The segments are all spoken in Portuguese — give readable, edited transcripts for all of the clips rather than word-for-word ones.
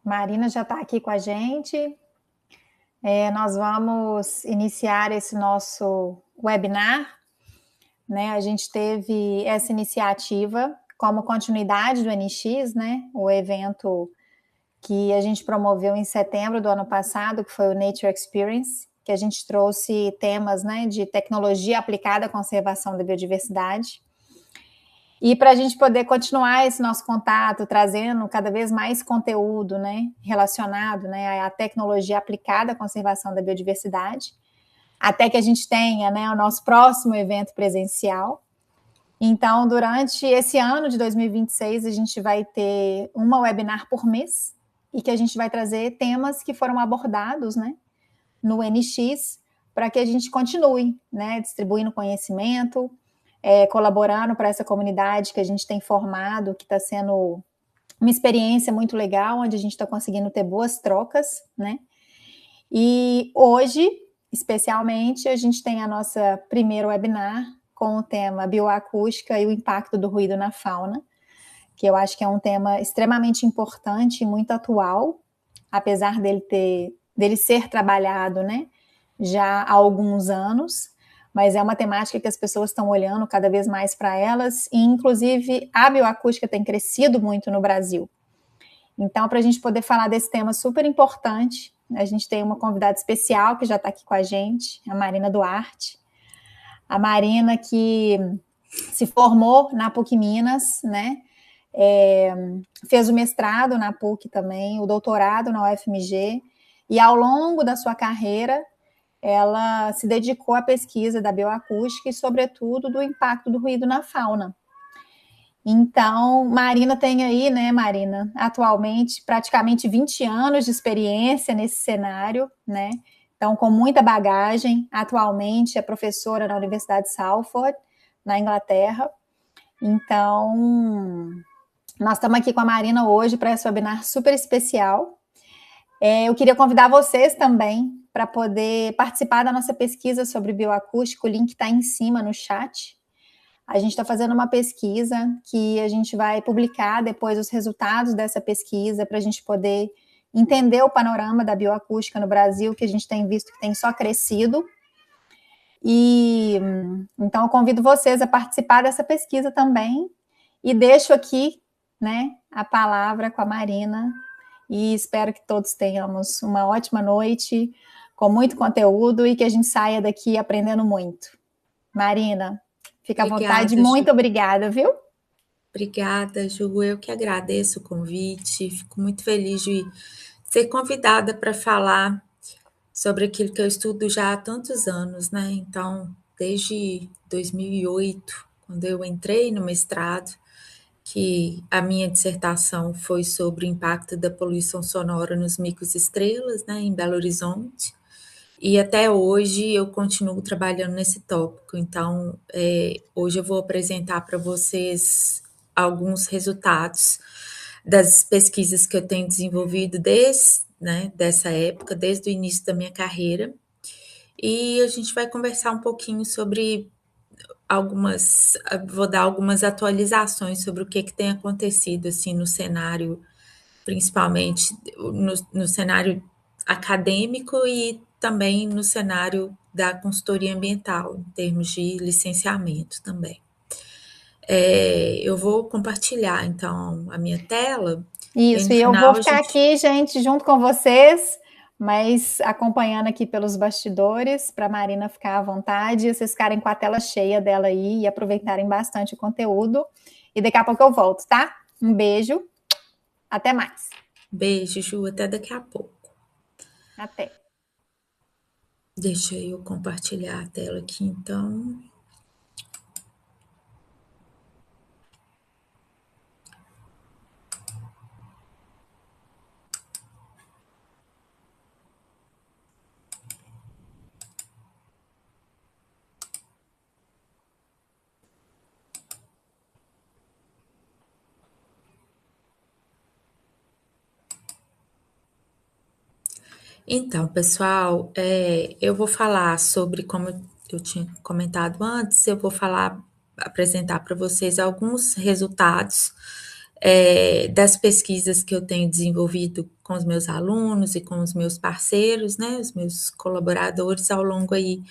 Marina já está aqui com a gente. Nós vamos iniciar esse nosso webinar, né? A gente teve essa iniciativa como continuidade do NX, né? O evento que a gente promoveu em setembro do ano passado, que foi o Nature Experience, que a gente trouxe temas, né, de tecnologia aplicada à conservação da biodiversidade. E para a gente poder continuar esse nosso contato, trazendo cada vez mais conteúdo, né, relacionado, né, à tecnologia aplicada à conservação da biodiversidade, até que a gente tenha, né, o nosso próximo evento presencial. Então, durante esse ano de 2026, a gente vai ter uma webinar por mês e que a gente vai trazer temas que foram abordados, né, no NX, para que a gente continue, né, distribuindo conhecimento, colaborando para essa comunidade que a gente tem formado, que está sendo uma experiência muito legal, onde a gente está conseguindo ter boas trocas, né? E hoje, especialmente, a gente tem a nossa primeira webinar com o tema bioacústica e o impacto do ruído na fauna, que eu acho que é um tema extremamente importante e muito atual, apesar dele ser trabalhado, né, já há alguns anos, mas é uma temática que as pessoas estão olhando cada vez mais para elas, e inclusive a bioacústica tem crescido muito no Brasil. Então, para a gente poder falar desse tema super importante, a gente tem uma convidada especial que já está aqui com a gente, a Marina Duarte. A Marina que se formou na PUC Minas, né? Fez o mestrado na PUC também, o doutorado na UFMG, e ao longo da sua carreira, ela se dedicou à pesquisa da bioacústica e, sobretudo, do impacto do ruído na fauna. Então, Marina tem aí, né, Marina, atualmente, praticamente 20 anos de experiência nesse cenário, né? Então, com muita bagagem, atualmente é professora na Universidade de Salford, na Inglaterra. Então, nós estamos aqui com a Marina hoje para esse webinar super especial. Eu queria convidar vocês também para poder participar da nossa pesquisa sobre bioacústica. O link está em cima no chat. A gente está fazendo uma pesquisa que a gente vai publicar depois os resultados dessa pesquisa para a gente poder entender o panorama da bioacústica no Brasil, que a gente tem visto que tem só crescido. E então eu convido vocês a participar dessa pesquisa também e deixo aqui, né, a palavra com a Marina e espero que todos tenhamos uma ótima noite com muito conteúdo e que a gente saia daqui aprendendo muito. Marina, fica à vontade, muito obrigada, viu? Obrigada, Ju. Eu que agradeço o convite. Fico muito feliz de ser convidada para falar sobre aquilo que eu estudo já há tantos anos, né? Então, desde 2008, quando eu entrei no mestrado, que a minha dissertação foi sobre o impacto da poluição sonora nos micos estrelas, né, em Belo Horizonte. E até hoje eu continuo trabalhando nesse tópico. Então, hoje eu vou apresentar para vocês alguns resultados das pesquisas que eu tenho desenvolvido desde, né, dessa época, desde o início da minha carreira. E a gente vai conversar um pouquinho sobre vou dar algumas atualizações sobre o que tem acontecido assim no cenário, principalmente no cenário acadêmico e também no cenário da consultoria ambiental, em termos de licenciamento também. Eu vou compartilhar, então, a minha tela. Isso, e eu vou ficar aqui, gente, junto com vocês, mas acompanhando aqui pelos bastidores, para a Marina ficar à vontade, e vocês ficarem com a tela cheia dela aí e aproveitarem bastante o conteúdo. E daqui a pouco eu volto, tá? Um beijo, até mais. Beijo, Ju, até daqui a pouco. Até. Deixa eu compartilhar a tela aqui, então. Então, pessoal, eu vou falar sobre, como eu tinha comentado antes, eu vou apresentar para vocês alguns resultados das pesquisas que eu tenho desenvolvido com os meus alunos e com os meus parceiros, né, os meus colaboradores, ao longo aí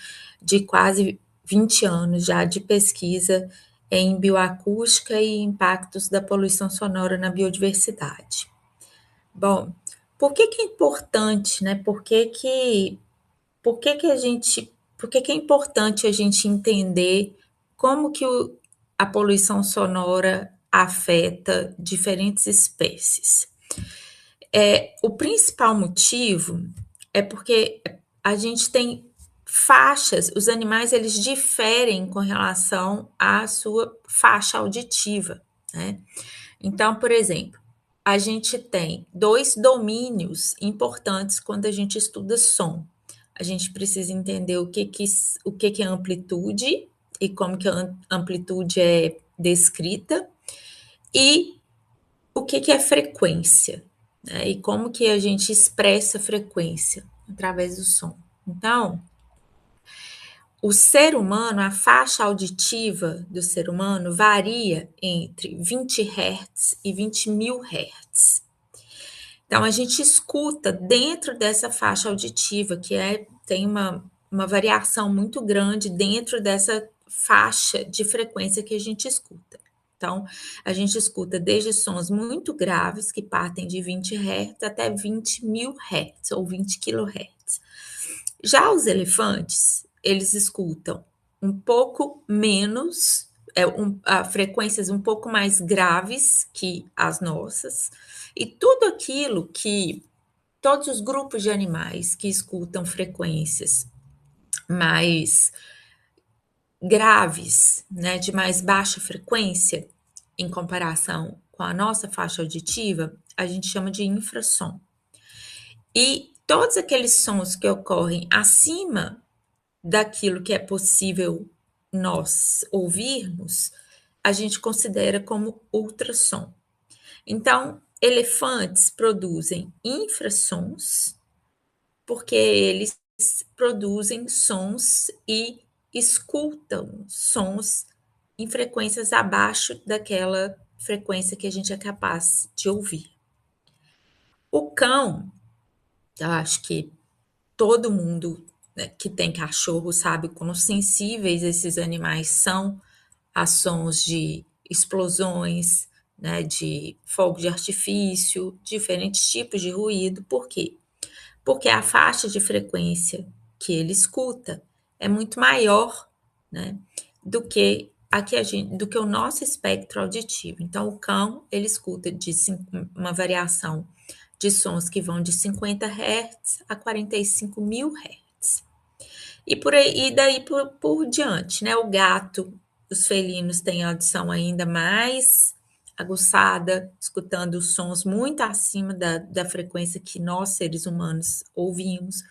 de quase 20 anos já de pesquisa em bioacústica e impactos da poluição sonora na biodiversidade. Bom, por que é importante, né? Por que é importante a gente entender como que a poluição sonora afeta diferentes espécies? O principal motivo é porque a gente tem faixas, os animais eles diferem com relação à sua faixa auditiva, né? Então, por exemplo, a gente tem 2 domínios importantes quando a gente estuda som. A gente precisa entender o que é amplitude e como que a amplitude é descrita, e o que é frequência, né? E como que a gente expressa frequência através do som. Então, o ser humano, a faixa auditiva do ser humano varia entre 20 Hz e 20.000 Hz. Então, a gente escuta dentro dessa faixa auditiva, que tem uma variação muito grande dentro dessa faixa de frequência que a gente escuta. Então, a gente escuta desde sons muito graves, que partem de 20 Hz, até 20.000 Hz, ou 20 kHz. Já os elefantes, eles escutam um pouco menos, frequências um pouco mais graves que as nossas, e tudo aquilo que todos os grupos de animais que escutam frequências mais graves, né, de mais baixa frequência, em comparação com a nossa faixa auditiva, a gente chama de infrassom. E todos aqueles sons que ocorrem acima daquilo que é possível nós ouvirmos, a gente considera como ultrassom. Então, elefantes produzem infrassons, porque eles produzem sons e escutam sons em frequências abaixo daquela frequência que a gente é capaz de ouvir. O cão, eu acho que todo mundo, né, que tem cachorro sabe quão sensíveis esses animais são a sons de explosões, né, de fogo de artifício, diferentes tipos de ruído. Por quê? Porque a faixa de frequência que ele escuta é muito maior, né, do que do que o nosso espectro auditivo. Então, o cão ele escuta uma variação de sons que vão de 50 Hz a 45.000 Hz. E daí por diante, né? O gato, os felinos têm a audição ainda mais aguçada, escutando sons muito acima da frequência que nós, seres humanos, ouvimos.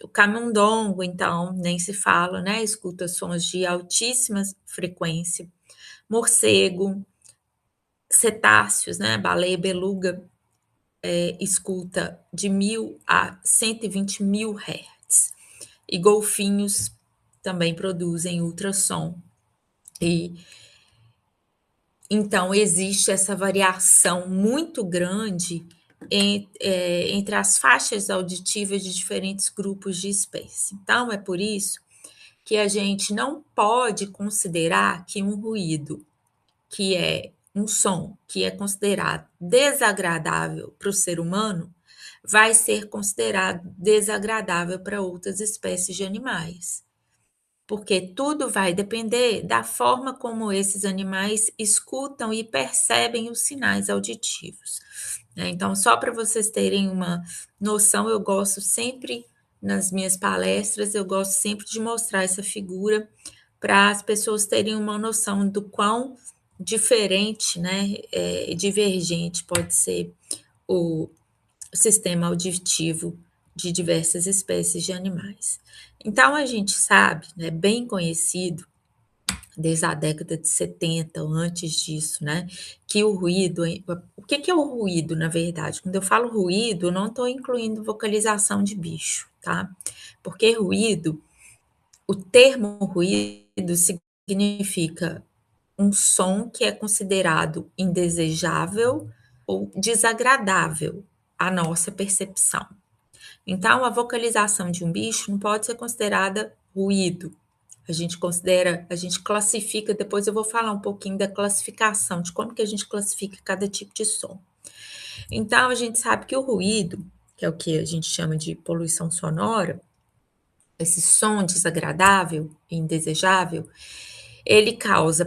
O camundongo, então, nem se fala, né? Escuta sons de altíssima frequência. Morcego, cetáceos, né? Baleia beluga, escuta de 1.000 a 120.000 Hz. E golfinhos também produzem ultrassom. E então existe essa variação muito grande entre as faixas auditivas de diferentes grupos de espécie. Então, é por isso que a gente não pode considerar que um ruído, que é um som que é considerado desagradável para o ser humano, vai ser considerado desagradável para outras espécies de animais. Porque tudo vai depender da forma como esses animais escutam e percebem os sinais auditivos, né? Então, só para vocês terem uma noção, eu gosto sempre, nas minhas palestras, eu gosto sempre de mostrar essa figura para as pessoas terem uma noção do quão diferente, né, divergente pode ser o sistema auditivo de diversas espécies de animais. Então, a gente sabe, né, bem conhecido, desde a década de 70 ou antes disso, né, que o ruído... O que é o ruído, na verdade? Quando eu falo ruído, eu não estou incluindo vocalização de bicho, tá? Porque ruído, o termo ruído significa um som que é considerado indesejável ou desagradável à nossa percepção. Então, a vocalização de um bicho não pode ser considerada ruído. A gente classifica, depois eu vou falar um pouquinho da classificação, de como que a gente classifica cada tipo de som. Então, a gente sabe que o ruído, que é o que a gente chama de poluição sonora, esse som desagradável e indesejável, ele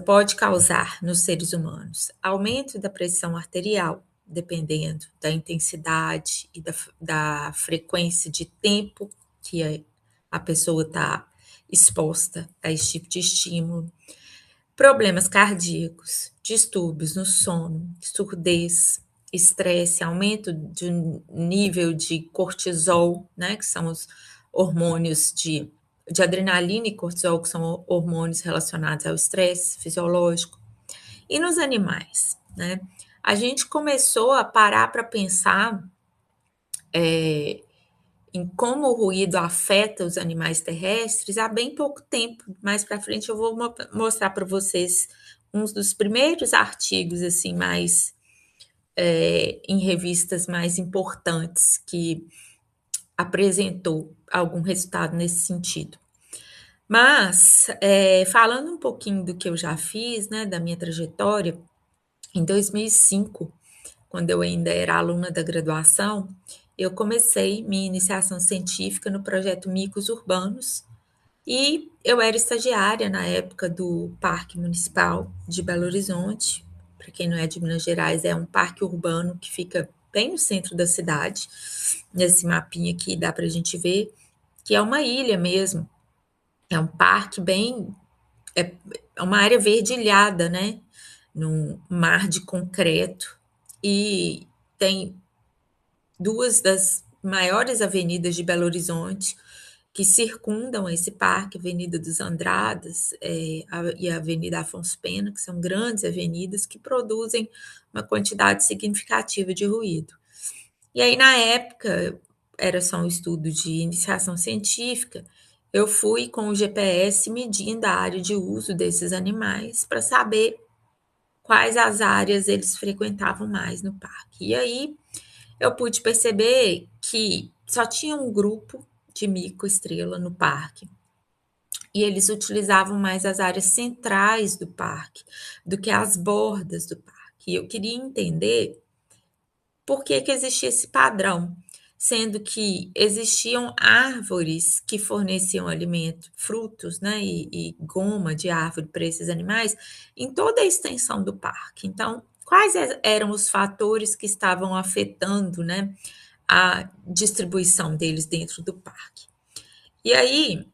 pode causar nos seres humanos aumento da pressão arterial, dependendo da intensidade e da frequência de tempo que a pessoa está exposta a esse tipo de estímulo, problemas cardíacos, distúrbios no sono, surdez, estresse, aumento do nível de cortisol, né, que são os hormônios de adrenalina e cortisol, que são hormônios relacionados ao estresse fisiológico. E nos animais, né? A gente começou a parar para pensar em como o ruído afeta os animais terrestres há bem pouco tempo. Mais para frente eu vou mostrar para vocês um dos primeiros artigos assim mais em revistas mais importantes que apresentou algum resultado nesse sentido. Mas, falando um pouquinho do que eu já fiz, né, da minha trajetória, em 2005, quando eu ainda era aluna da graduação, eu comecei minha iniciação científica no projeto Micos Urbanos e eu era estagiária na época do Parque Municipal de Belo Horizonte. Para quem não é de Minas Gerais, é um parque urbano que fica bem no centro da cidade. Nesse mapinha aqui dá para a gente ver que é uma ilha mesmo. É um parque é uma área verdilhada, né? Num mar de concreto. E tem duas das maiores avenidas de Belo Horizonte que circundam esse parque, a Avenida dos Andradas e a Avenida Afonso Pena, que são grandes avenidas que produzem uma quantidade significativa de ruído. E aí, na época, era só um estudo de iniciação científica, eu fui com o GPS medindo a área de uso desses animais para saber quais as áreas eles frequentavam mais no parque. E aí, eu pude perceber que só tinha um grupo de mico-estrela no parque. E eles utilizavam mais as áreas centrais do parque do que as bordas do parque. E eu queria entender por que existia esse padrão, sendo que existiam árvores que forneciam alimento, frutos, né, e goma de árvore para esses animais em toda a extensão do parque. Então, quais eram os fatores que estavam afetando, né, a distribuição deles dentro do parque? E aí,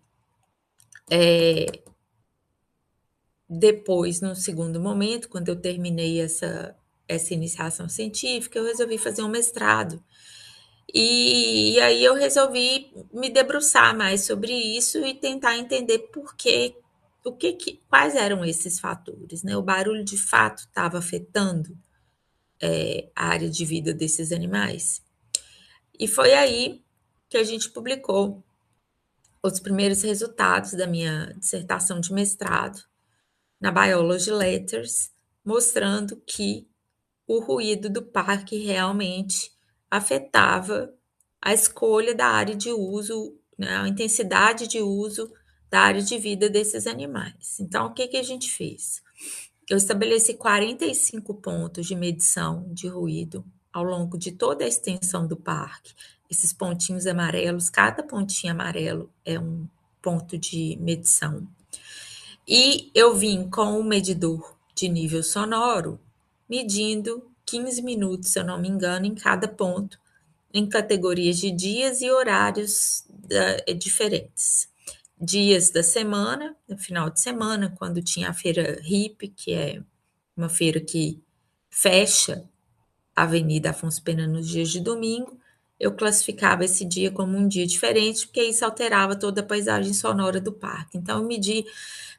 depois, no segundo momento, quando eu terminei essa iniciação científica, eu resolvi fazer um mestrado. E aí eu resolvi me debruçar mais sobre isso e tentar entender quais eram esses fatores, né? O barulho de fato estava afetando a área de vida desses animais. E foi aí que a gente publicou os primeiros resultados da minha dissertação de mestrado na Biology Letters, mostrando que o ruído do parque realmente afetava a escolha da área de uso, né, a intensidade de uso da área de vida desses animais. Então, o que a gente fez? Eu estabeleci 45 pontos de medição de ruído ao longo de toda a extensão do parque. Esses pontinhos amarelos, cada pontinho amarelo é um ponto de medição. E eu vim com um medidor de nível sonoro, medindo 15 minutos, se eu não me engano, em cada ponto, em categorias de dias e horários diferentes. Dias da semana, no final de semana, quando tinha a feira hippie, que é uma feira que fecha a Avenida Afonso Pena nos dias de domingo, eu classificava esse dia como um dia diferente, porque isso alterava toda a paisagem sonora do parque. Então, eu medi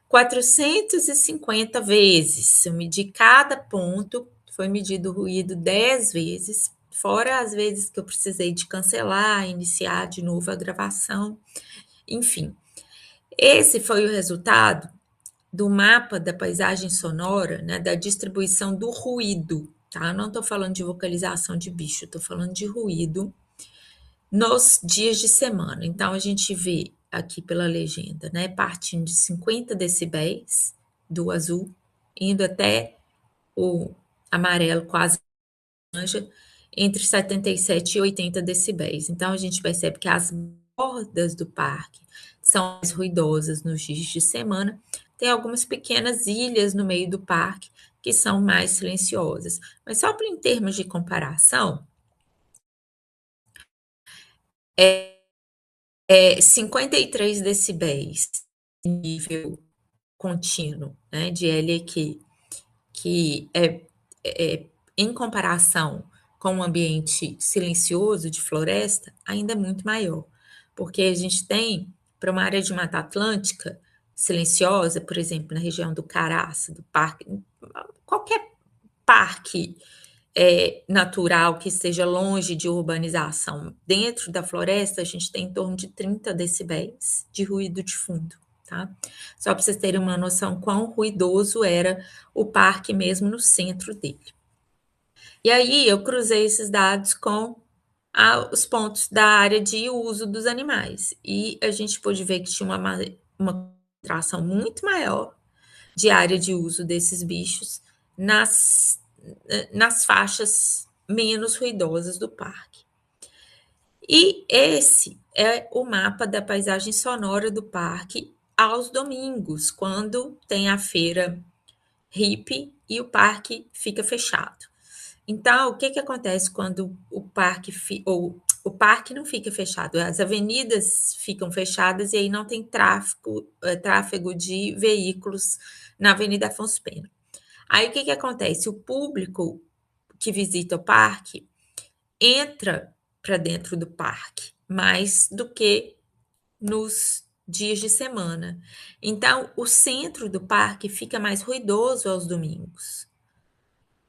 450 vezes. Eu medi cada ponto, foi medido o ruído 10 vezes, fora as vezes que eu precisei de cancelar, iniciar de novo a gravação, enfim. Esse foi o resultado do mapa da paisagem sonora, né, da distribuição do ruído, tá? Eu não estou falando de vocalização de bicho, estou falando de ruído nos dias de semana. Então, a gente vê aqui pela legenda, né, partindo de 50 decibéis do azul, indo até o amarelo, quase laranja, entre 77 e 80 decibéis. Então, a gente percebe que as bordas do parque são mais ruidosas nos dias de semana. Tem algumas pequenas ilhas no meio do parque que são mais silenciosas. Mas só para em termos de comparação, 53 decibéis nível contínuo, né, de LEQ, que é em comparação com um ambiente silencioso de floresta, ainda é muito maior, porque a gente tem, para uma área de Mata Atlântica silenciosa, por exemplo, na região do Caraça, do parque, qualquer parque natural que esteja longe de urbanização, dentro da floresta, a gente tem em torno de 30 decibéis de ruído de fundo. Tá? Só para vocês terem uma noção quão ruidoso era o parque mesmo no centro dele. E aí eu cruzei esses dados com os pontos da área de uso dos animais. E a gente pôde ver que tinha uma concentração muito maior de área de uso desses bichos nas faixas menos ruidosas do parque. E esse é o mapa da paisagem sonora do parque aos domingos, quando tem a feira hippie e o parque fica fechado. Então, o que acontece quando o parque o parque não fica fechado? As avenidas ficam fechadas e aí não tem tráfego de veículos na Avenida Afonso Pena. Aí o que acontece? O público que visita o parque entra para dentro do parque mais do que nos dias de semana. Então, o centro do parque fica mais ruidoso aos domingos.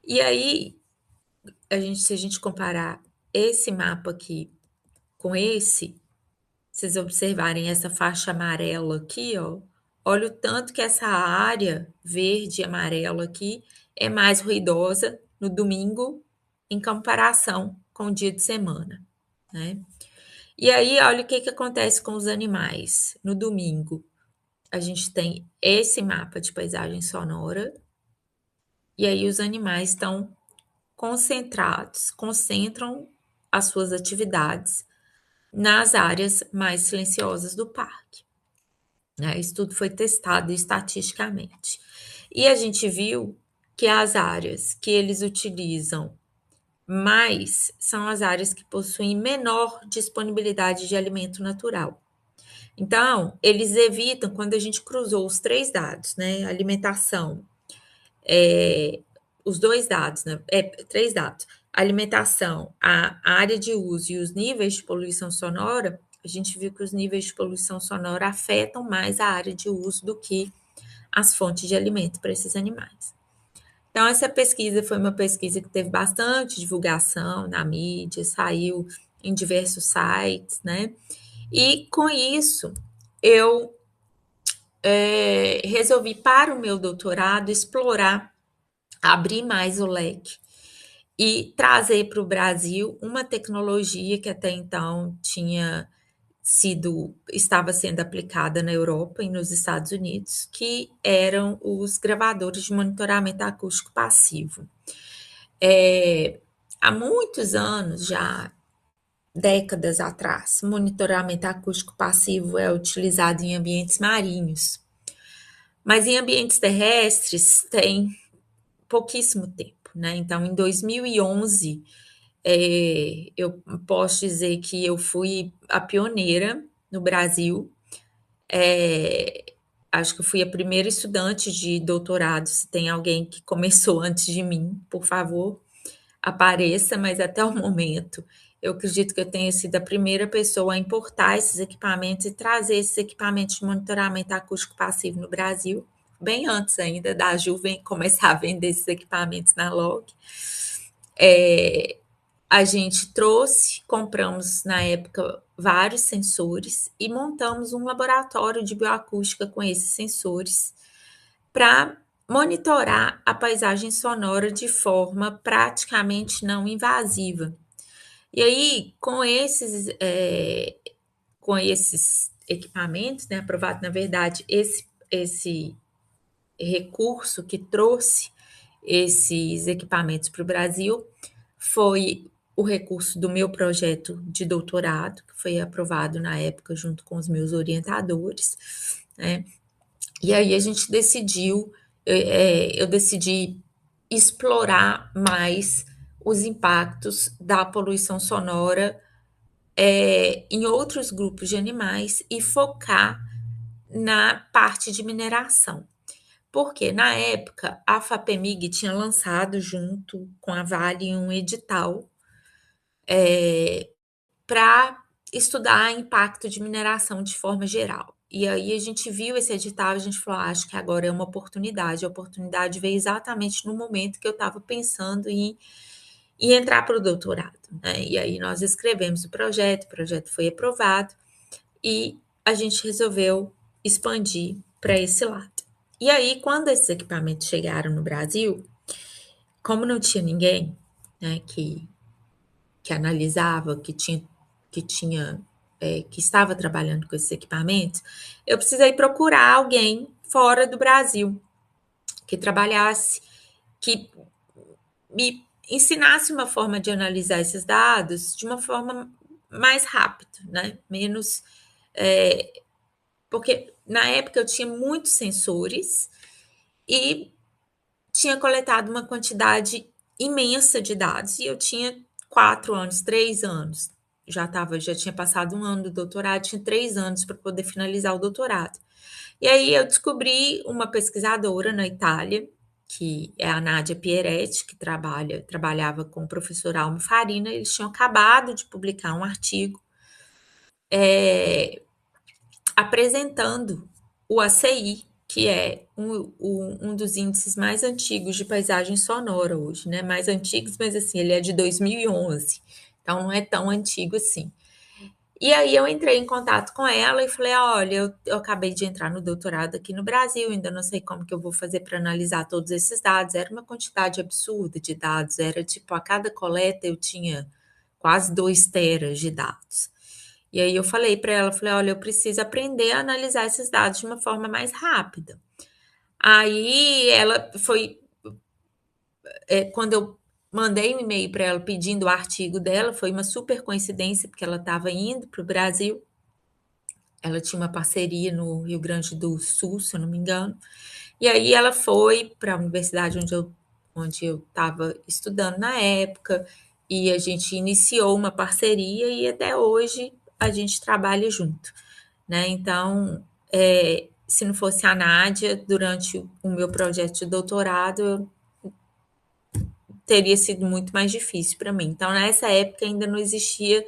E aí, se a gente comparar esse mapa aqui com esse, vocês observarem essa faixa amarela aqui, ó, olha o tanto que essa área verde e amarela aqui é mais ruidosa no domingo em comparação com o dia de semana, né? E aí, olha o que acontece com os animais. No domingo, a gente tem esse mapa de paisagem sonora, e aí os animais estão concentram as suas atividades nas áreas mais silenciosas do parque. Né? Isso tudo foi testado estatisticamente. E a gente viu que as áreas que eles utilizam mais são as áreas que possuem menor disponibilidade de alimento natural. Então, eles evitam, quando a gente cruzou os 3 dados, né? Alimentação, os 2 dados, né? 3 dados. Alimentação, a área de uso e os níveis de poluição sonora, a gente viu que os níveis de poluição sonora afetam mais a área de uso do que as fontes de alimento para esses animais. Então, essa pesquisa foi uma pesquisa que teve bastante divulgação na mídia, saiu em diversos sites, né? E com isso, eu resolvi, para o meu doutorado, explorar, abrir mais o leque e trazer para o Brasil uma tecnologia que até então estava sendo aplicada na Europa e nos Estados Unidos, que eram os gravadores de monitoramento acústico passivo. Há muitos anos, já décadas atrás, monitoramento acústico passivo é utilizado em ambientes marinhos, mas em ambientes terrestres tem pouquíssimo tempo, né? Então, em 2011, eu posso dizer que eu fui a pioneira no Brasil. Acho que eu fui a primeira estudante de doutorado. Se tem alguém que começou antes de mim, por favor, apareça, mas até o momento, eu acredito que eu tenha sido a primeira pessoa a importar esses equipamentos e trazer esses equipamentos de monitoramento acústico passivo no Brasil, bem antes ainda da Ju começar a vender esses equipamentos na LOG. A gente compramos na época vários sensores e montamos um laboratório de bioacústica com esses sensores, para monitorar a paisagem sonora de forma praticamente não invasiva. E aí, com esses equipamentos, né, aprovado, na verdade, esse recurso que trouxe esses equipamentos para o Brasil foi o recurso do meu projeto de doutorado, que foi aprovado na época junto com os meus orientadores, né? E aí a gente decidiu, eu decidi explorar mais os impactos da poluição sonora em outros grupos de animais e focar na parte de mineração. Porque na época a FAPEMIG tinha lançado junto com a Vale um edital para estudar impacto de mineração de forma geral. E aí a gente viu esse edital e a gente falou, acho que agora é uma oportunidade. A oportunidade veio exatamente no momento que eu estava pensando em entrar para o doutorado, né? E aí nós escrevemos o projeto foi aprovado e a gente resolveu expandir para esse lado. E aí, quando esses equipamentos chegaram no Brasil, como não tinha ninguém, né, que analisava, que estava trabalhando com esses equipamentos, eu precisei procurar alguém fora do Brasil que trabalhasse, que me ensinasse uma forma de analisar esses dados de uma forma mais rápida, né? Menos. Porque na época eu tinha muitos sensores e tinha coletado uma quantidade imensa de dados. E eu tinha 4 anos, 3 anos. Já tinha passado um ano do doutorado, tinha 3 anos para poder finalizar o doutorado. E aí eu descobri uma pesquisadora na Itália, que é a Nádia Pieretti, que trabalhava com o professor Almo Farina. Eles tinham acabado de publicar um artigo apresentando o ACI, que é um dos índices mais antigos de paisagem sonora hoje, né? Mais antigos, mas assim, ele é de 2011, então não é tão antigo assim. E aí eu entrei em contato com ela e falei, olha, eu acabei de entrar no doutorado aqui no Brasil, ainda não sei como que eu vou fazer para analisar todos esses dados. Era uma quantidade absurda de dados, era tipo, a cada coleta eu tinha quase 2 teras de dados. E aí eu falei para ela, olha, eu preciso aprender a analisar esses dados de uma forma mais rápida. Aí ela foi, quando eu mandei um e-mail para ela pedindo o artigo dela, foi uma super coincidência, porque ela estava indo para o Brasil. Ela tinha uma parceria no Rio Grande do Sul, se eu não me engano. E aí ela foi para a universidade onde eu estava estudando na época, e a gente iniciou uma parceria e até hoje a gente trabalha junto, né? Então, se não fosse a Nádia, durante o meu projeto de doutorado, teria sido muito mais difícil para mim. Então, nessa época ainda não existia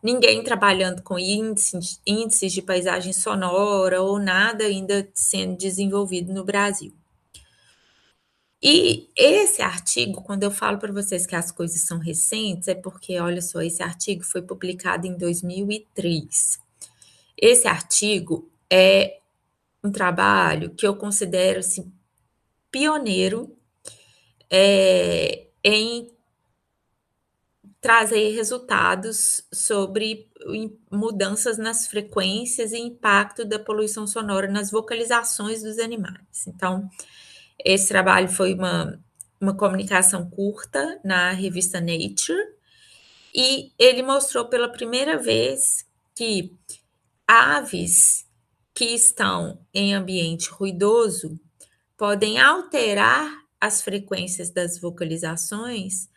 ninguém trabalhando com índices de paisagem sonora ou nada ainda sendo desenvolvido no Brasil. E esse artigo, quando eu falo para vocês que as coisas são recentes, é porque, olha só, esse artigo foi publicado em 2003. Esse artigo é um trabalho que eu considero assim, pioneiro em trazer resultados sobre mudanças nas frequências e impacto da poluição sonora nas vocalizações dos animais. Então, esse trabalho foi uma comunicação curta na revista Nature, e ele mostrou pela primeira vez que aves que estão em ambiente ruidoso podem alterar as frequências das vocalizações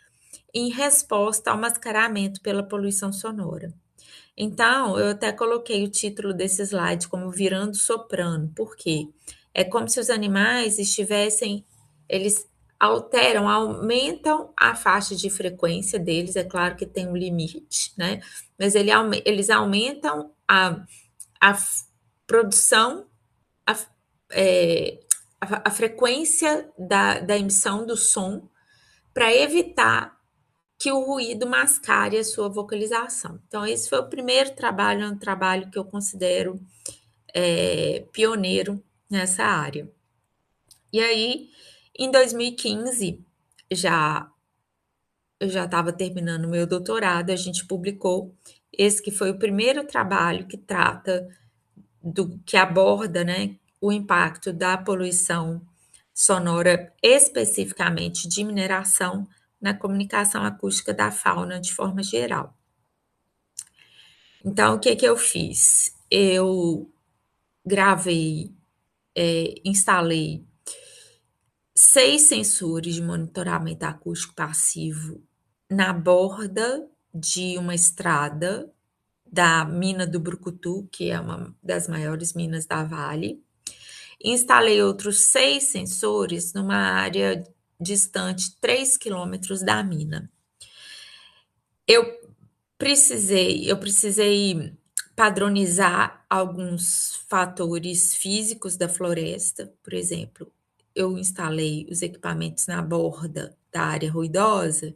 em resposta ao mascaramento pela poluição sonora. Então, eu até coloquei o título desse slide como Virando Soprano, porque é como se os animais eles aumentam a faixa de frequência deles, é claro que tem um limite, né? Mas eles aumentam a produção, a frequência da emissão do som para evitar que o ruído mascare a sua vocalização. Então, esse foi o primeiro trabalho, um trabalho que eu considero pioneiro nessa área. E aí, em 2015, eu já estava terminando o meu doutorado, a gente publicou esse que foi o primeiro trabalho que trata que aborda, né, o impacto da poluição sonora, especificamente de mineração, na comunicação acústica da fauna de forma geral. Então, o que que eu fiz? Eu gravei, instalei 6 sensores de monitoramento acústico passivo na borda de uma estrada da mina do Brucutu, que é uma das maiores minas da Vale. Instalei outros 6 sensores numa área distante 3 quilômetros da mina. Eu precisei padronizar alguns fatores físicos da floresta, por exemplo, eu instalei os equipamentos na borda da área ruidosa,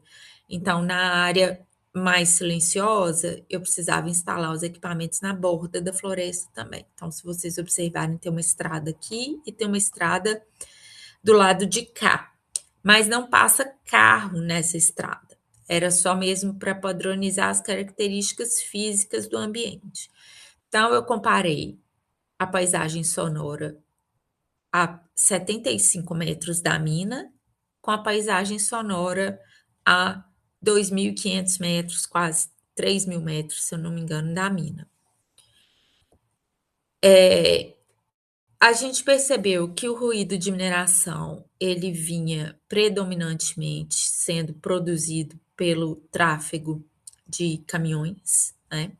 então na área mais silenciosa, eu precisava instalar os equipamentos na borda da floresta também. Então, se vocês observarem, tem uma estrada aqui e tem uma estrada do lado de cá, mas não passa carro nessa estrada. Era só mesmo para padronizar as características físicas do ambiente. Então, eu comparei a paisagem sonora a 75 metros da mina com a paisagem sonora a 2.500 metros, quase 3.000 metros, se eu não me engano, da mina. A gente percebeu que o ruído de mineração ele vinha predominantemente sendo produzido pelo tráfego de caminhões, né?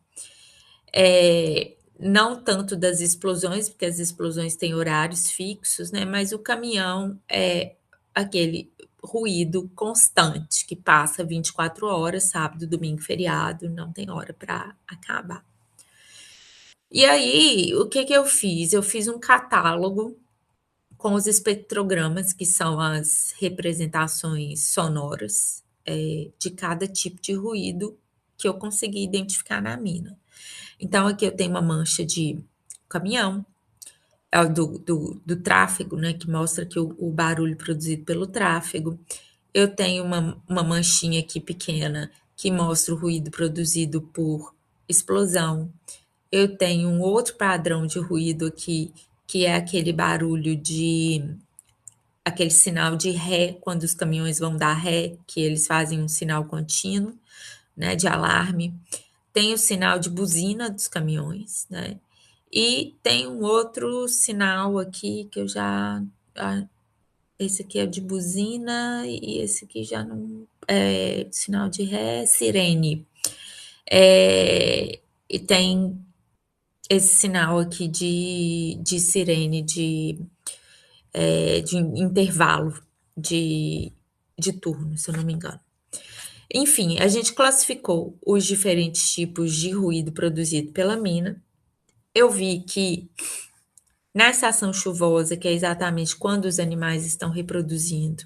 Não tanto das explosões, porque as explosões têm horários fixos, né? Mas o caminhão é aquele ruído constante que passa 24 horas, sábado, domingo, feriado, não tem hora para acabar. E aí, o que que eu fiz? Eu fiz um catálogo com os espectrogramas, que são as representações sonoras de cada tipo de ruído que eu consegui identificar na mina. Então, aqui eu tenho uma mancha de caminhão, do tráfego, né, que mostra que o barulho produzido pelo tráfego. Eu tenho uma manchinha aqui pequena que mostra o ruído produzido por explosão. Eu tenho um outro padrão de ruído aqui, que é aquele barulho aquele sinal de ré, quando os caminhões vão dar ré, que eles fazem um sinal contínuo, né, de alarme. Tem o sinal de buzina dos caminhões, né? E tem um outro sinal aqui que eu já. Esse aqui é de buzina e esse aqui já não. É sinal de ré, sirene. E tem esse sinal aqui de sirene, de intervalo de turno, se eu não me engano. Enfim, a gente classificou os diferentes tipos de ruído produzido pela mina. Eu vi que na estação chuvosa, que é exatamente quando os animais estão reproduzindo,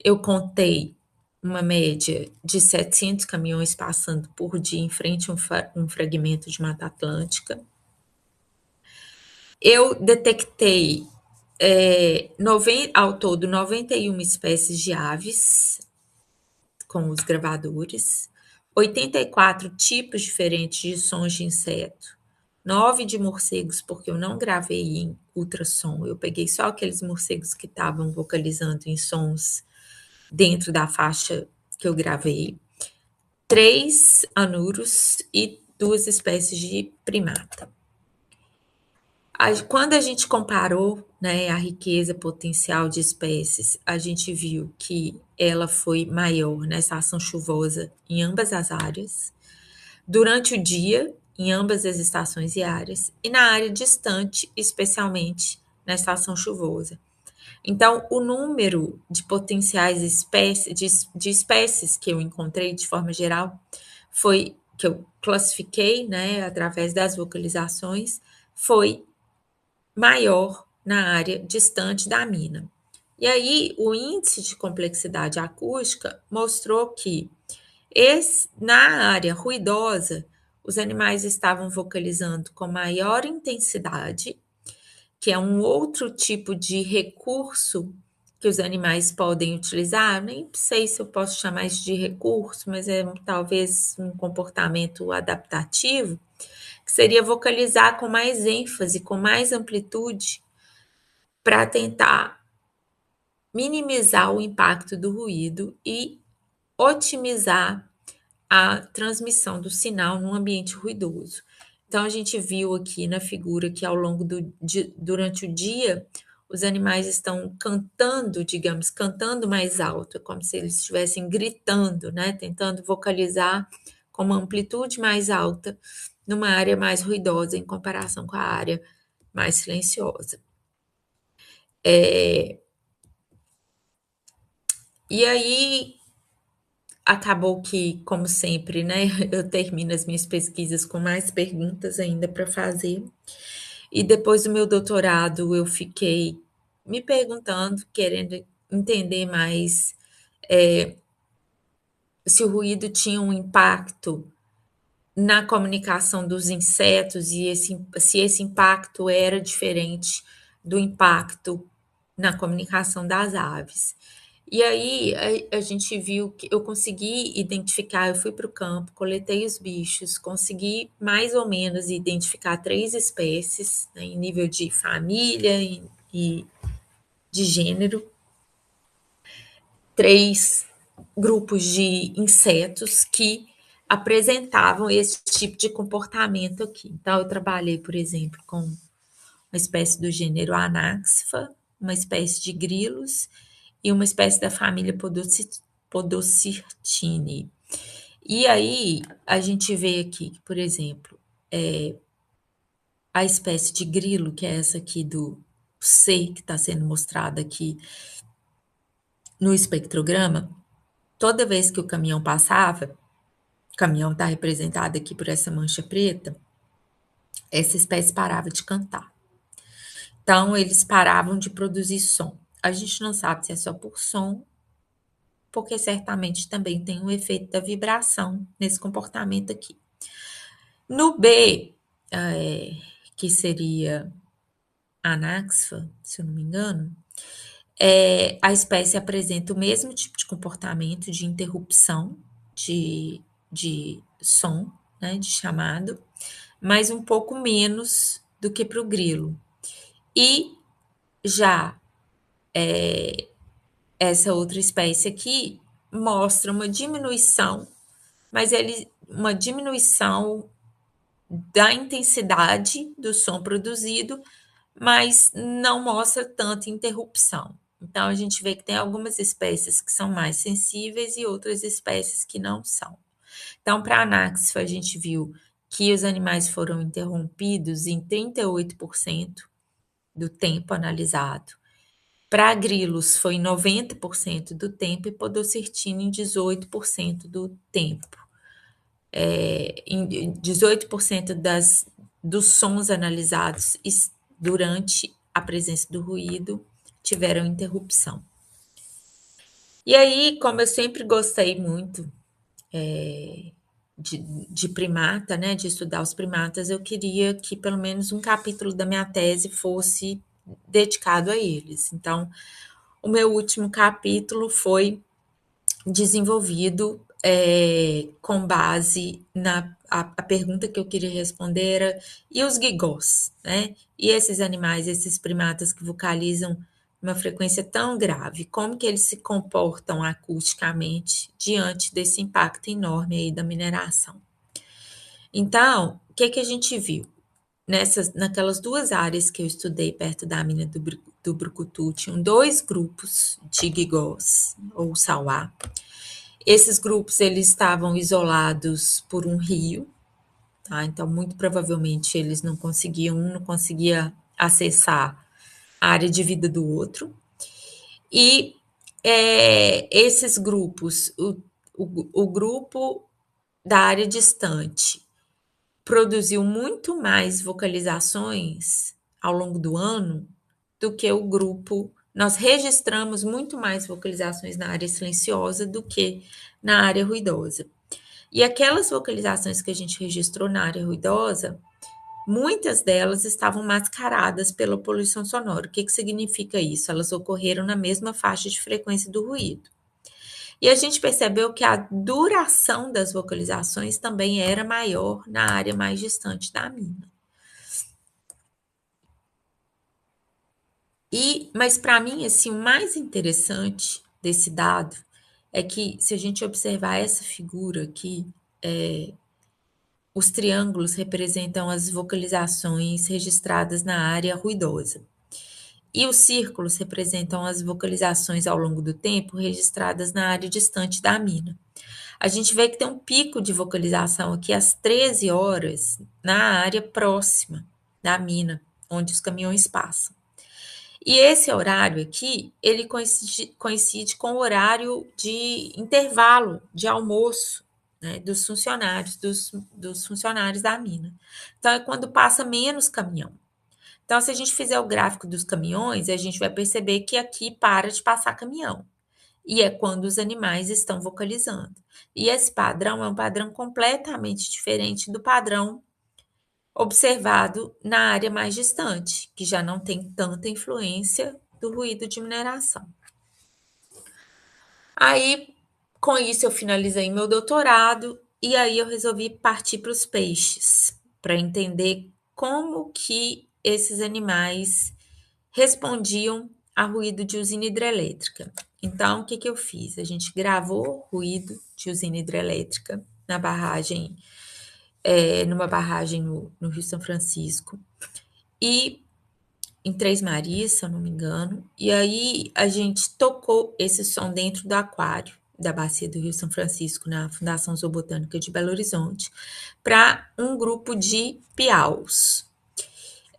eu contei uma média de 700 caminhões passando por dia em frente a um fragmento de Mata Atlântica. Eu detectei ao todo 91 espécies de aves com os gravadores, 84 tipos diferentes de sons de inseto, 9 de morcegos, porque eu não gravei em ultrassom, eu peguei só aqueles morcegos que estavam vocalizando em sons dentro da faixa que eu gravei, 3 anuros e 2 espécies de primata. Quando a gente comparou, né, a riqueza potencial de espécies, a gente viu que ela foi maior na estação chuvosa em ambas as áreas, durante o dia, em ambas as estações e áreas, e na área distante, especialmente na estação chuvosa. Então, o número de potenciais espécies, de espécies que eu encontrei de forma geral, que eu classifiquei, né, através das vocalizações, foi maior na área distante da mina. E aí, o índice de complexidade acústica mostrou que na área ruidosa, os animais estavam vocalizando com maior intensidade que é um outro tipo de recurso que os animais podem utilizar, nem sei se eu posso chamar isso de recurso, mas é talvez um comportamento adaptativo, que seria vocalizar com mais ênfase, com mais amplitude, para tentar minimizar o impacto do ruído e otimizar a transmissão do sinal num ambiente ruidoso. Então, a gente viu aqui na figura que durante o dia, os animais estão cantando, digamos, cantando mais alto, é como se eles estivessem gritando, né? Tentando vocalizar com uma amplitude mais alta numa área mais ruidosa em comparação com a área mais silenciosa. E aí, acabou que, como sempre, né, eu termino as minhas pesquisas com mais perguntas ainda para fazer. E depois do meu doutorado, eu fiquei me perguntando, querendo entender mais se o ruído tinha um impacto na comunicação dos insetos e se esse impacto era diferente do impacto na comunicação das aves. E aí a gente viu que eu consegui identificar, eu fui para o campo, coletei os bichos, consegui mais ou menos identificar 3 espécies, né, em nível de família e de gênero, 3 grupos de insetos que apresentavam esse tipo de comportamento aqui. Então, eu trabalhei, por exemplo, com uma espécie do gênero Anaxifa, uma espécie de grilos e uma espécie da família Podocirtini. E aí, a gente vê aqui, por exemplo, a espécie de grilo, que é essa aqui do C, que está sendo mostrada aqui no espectrograma, toda vez que o caminhão passava, o caminhão está representado aqui por essa mancha preta, essa espécie parava de cantar. Então, eles paravam de produzir som. A gente não sabe se é só por som, porque certamente também tem um efeito da vibração nesse comportamento aqui. No B, que seria Anaxifa, se eu não me engano, a espécie apresenta o mesmo tipo de comportamento de interrupção de som, né, de chamado, mas um pouco menos do que para o grilo. E já essa outra espécie aqui mostra uma diminuição, mas uma diminuição da intensidade do som produzido, mas não mostra tanta interrupção. Então, a gente vê que tem algumas espécies que são mais sensíveis e outras espécies que não são. Então, para a Anaxifa, a gente viu que os animais foram interrompidos em 38% do tempo analisado. Para grilos, foi em 90% do tempo e Podocirtina em 18% do tempo. Em 18% dos sons analisados durante a presença do ruído tiveram interrupção. E aí, como eu sempre gostei muito de primata, né, de estudar os primatas, eu queria que pelo menos um capítulo da minha tese fosse dedicado a eles. Então, o meu último capítulo foi desenvolvido com base na a pergunta que eu queria responder era, e os gigós, né? E esses animais, esses primatas que vocalizam uma frequência tão grave, como que eles se comportam acusticamente diante desse impacto enorme aí da mineração? Então, o que a gente viu? Naquelas 2 áreas que eu estudei perto da mina do Brucutu, tinham 2 grupos de gigós, ou sauá. Esses grupos, eles estavam isolados por um rio, tá? Então, muito provavelmente, eles não conseguia acessar a área de vida do outro. E esses grupos, o grupo da área distante produziu muito mais vocalizações ao longo do ano do que o grupo. Nós registramos muito mais vocalizações na área silenciosa do que na área ruidosa. E aquelas vocalizações que a gente registrou na área ruidosa muitas delas estavam mascaradas pela poluição sonora. O que significa isso? Elas ocorreram na mesma faixa de frequência do ruído. E a gente percebeu que a duração das vocalizações também era maior na área mais distante da mina. Mas para mim, assim, o mais interessante desse dado é que, se a gente observar essa figura aqui, os triângulos representam as vocalizações registradas na área ruidosa. E os círculos representam as vocalizações ao longo do tempo registradas na área distante da mina. A gente vê que tem um pico de vocalização aqui às 13 horas na área próxima da mina, onde os caminhões passam. E esse horário aqui, ele coincide com o horário de intervalo de almoço, né, dos funcionários, dos funcionários da mina. Então, é quando passa menos caminhão. Então, se a gente fizer o gráfico dos caminhões, a gente vai perceber que aqui para de passar caminhão. E é quando os animais estão vocalizando. E esse padrão é um padrão completamente diferente do padrão observado na área mais distante, que já não tem tanta influência do ruído de mineração. Aí, com isso, eu finalizei meu doutorado e aí eu resolvi partir para os peixes, para entender como que esses animais respondiam a ruído de usina hidrelétrica. Então, o que eu fiz? A gente gravou ruído de usina hidrelétrica na barragem, numa barragem no Rio São Francisco, e em Três Marias, se eu não me engano, e aí a gente tocou esse som dentro do aquário da Bacia do Rio São Francisco, na Fundação Zoobotânica de Belo Horizonte, para um grupo de piaus.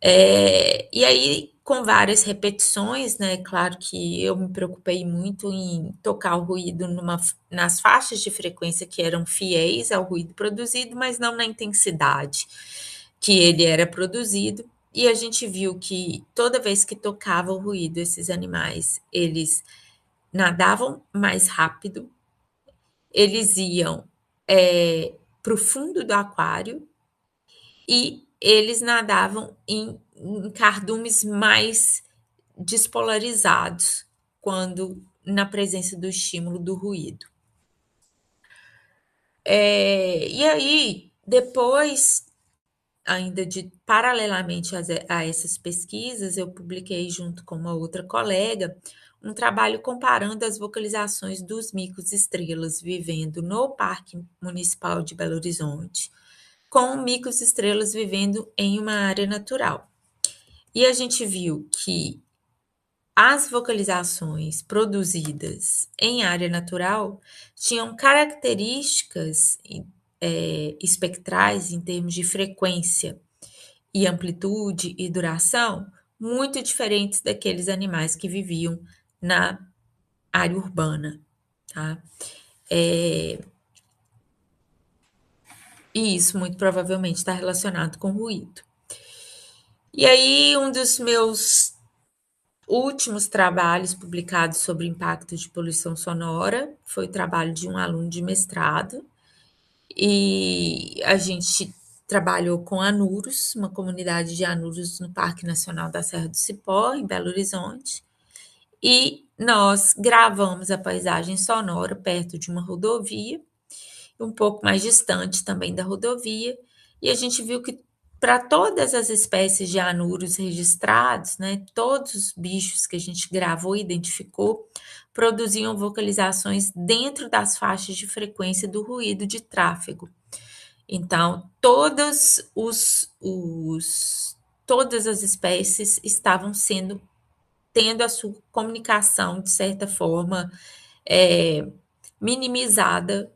E aí, com várias repetições, né? Claro que eu me preocupei muito em tocar o ruído nas faixas de frequência que eram fiéis ao ruído produzido, mas não na intensidade que ele era produzido. E a gente viu que toda vez que tocava o ruído, esses animais, eles nadavam mais rápido, eles iam para o fundo do aquário e eles nadavam em cardumes mais despolarizados quando na presença do estímulo do ruído. E aí, depois, ainda paralelamente a essas pesquisas, eu publiquei junto com uma outra colega um trabalho comparando as vocalizações dos micos estrelas vivendo no Parque Municipal de Belo Horizonte com micos estrelas vivendo em uma área natural. E a gente viu que as vocalizações produzidas em área natural tinham características espectrais em termos de frequência e amplitude e duração muito diferentes daqueles animais que viviam na área urbana, tá? E isso muito provavelmente está relacionado com ruído. E aí, um dos meus últimos trabalhos publicados sobre impacto de poluição sonora foi o trabalho de um aluno de mestrado, e a gente trabalhou com anuros, uma comunidade de anuros no Parque Nacional da Serra do Cipó, em Belo Horizonte, e nós gravamos a paisagem sonora perto de uma rodovia, um pouco mais distante também da rodovia, e a gente viu que para todas as espécies de anuros registrados, né, todos os bichos que a gente gravou e identificou produziam vocalizações dentro das faixas de frequência do ruído de tráfego. Então, todas as espécies estavam tendo a sua comunicação, de certa forma, minimizada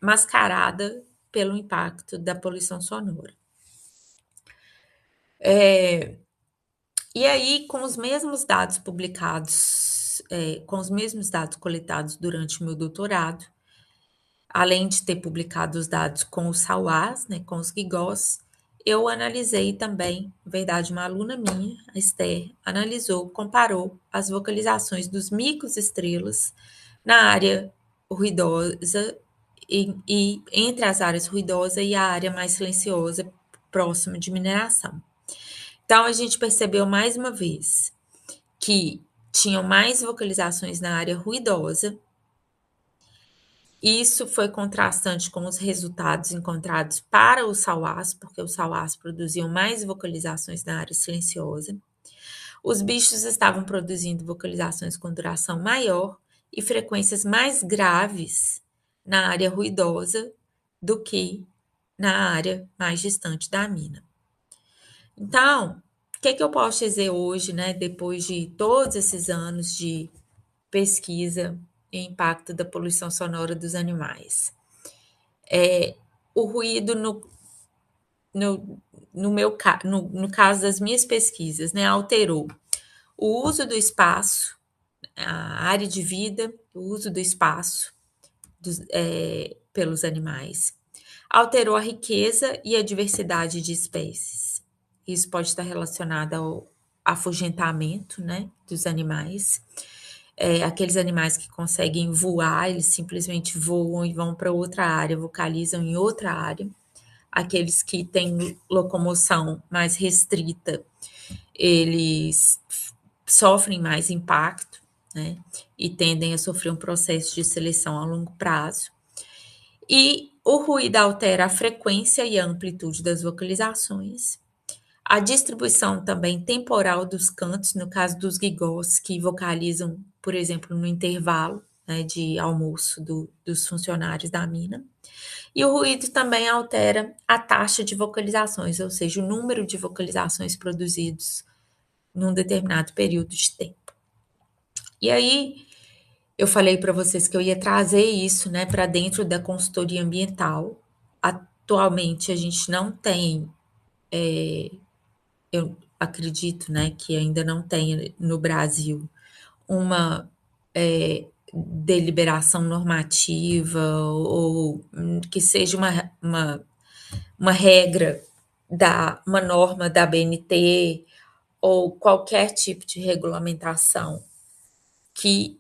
mascarada pelo impacto da poluição sonora. E aí, com os mesmos dados publicados, com os mesmos dados coletados durante o meu doutorado, além de ter publicado os dados com os sauás, né, com os guigós, eu analisei também, na verdade, uma aluna minha, a Esther, comparou as vocalizações dos micos estrelas na área ruidosa e entre as áreas ruidosas e a área mais silenciosa próximo de mineração. Então, a gente percebeu mais uma vez que tinham mais vocalizações na área ruidosa. Isso foi contrastante com os resultados encontrados para o sauás, porque os sauás produziam mais vocalizações na área silenciosa. Os bichos estavam produzindo vocalizações com duração maior e frequências mais graves na área ruidosa do que na área mais distante da mina. Então, o que eu posso dizer hoje, né, depois de todos esses anos de pesquisa e impacto da poluição sonora dos animais? O ruído no caso das minhas pesquisas, né, alterou o uso do espaço, a área de vida, o uso do espaço pelos animais. Alterou a riqueza e a diversidade de espécies. Isso pode estar relacionado ao afugentamento, né, dos animais. Aqueles animais que conseguem voar, eles simplesmente voam e vão para outra área, vocalizam em outra área. Aqueles que têm locomoção mais restrita, eles sofrem mais impacto, né, e tendem a sofrer um processo de seleção a longo prazo. E o ruído altera a frequência e a amplitude das vocalizações. A distribuição também temporal dos cantos, no caso dos guigós, que vocalizam, por exemplo, no intervalo, né, de almoço dos funcionários da mina. E o ruído também altera a taxa de vocalizações, ou seja, o número de vocalizações produzidos num determinado período de tempo. E aí, eu falei para vocês que eu ia trazer isso, né, para dentro da consultoria ambiental. Atualmente, a gente não tem, eu acredito, né, que ainda não tem no Brasil uma deliberação normativa ou que seja uma regra, uma norma da ABNT ou qualquer tipo de regulamentação que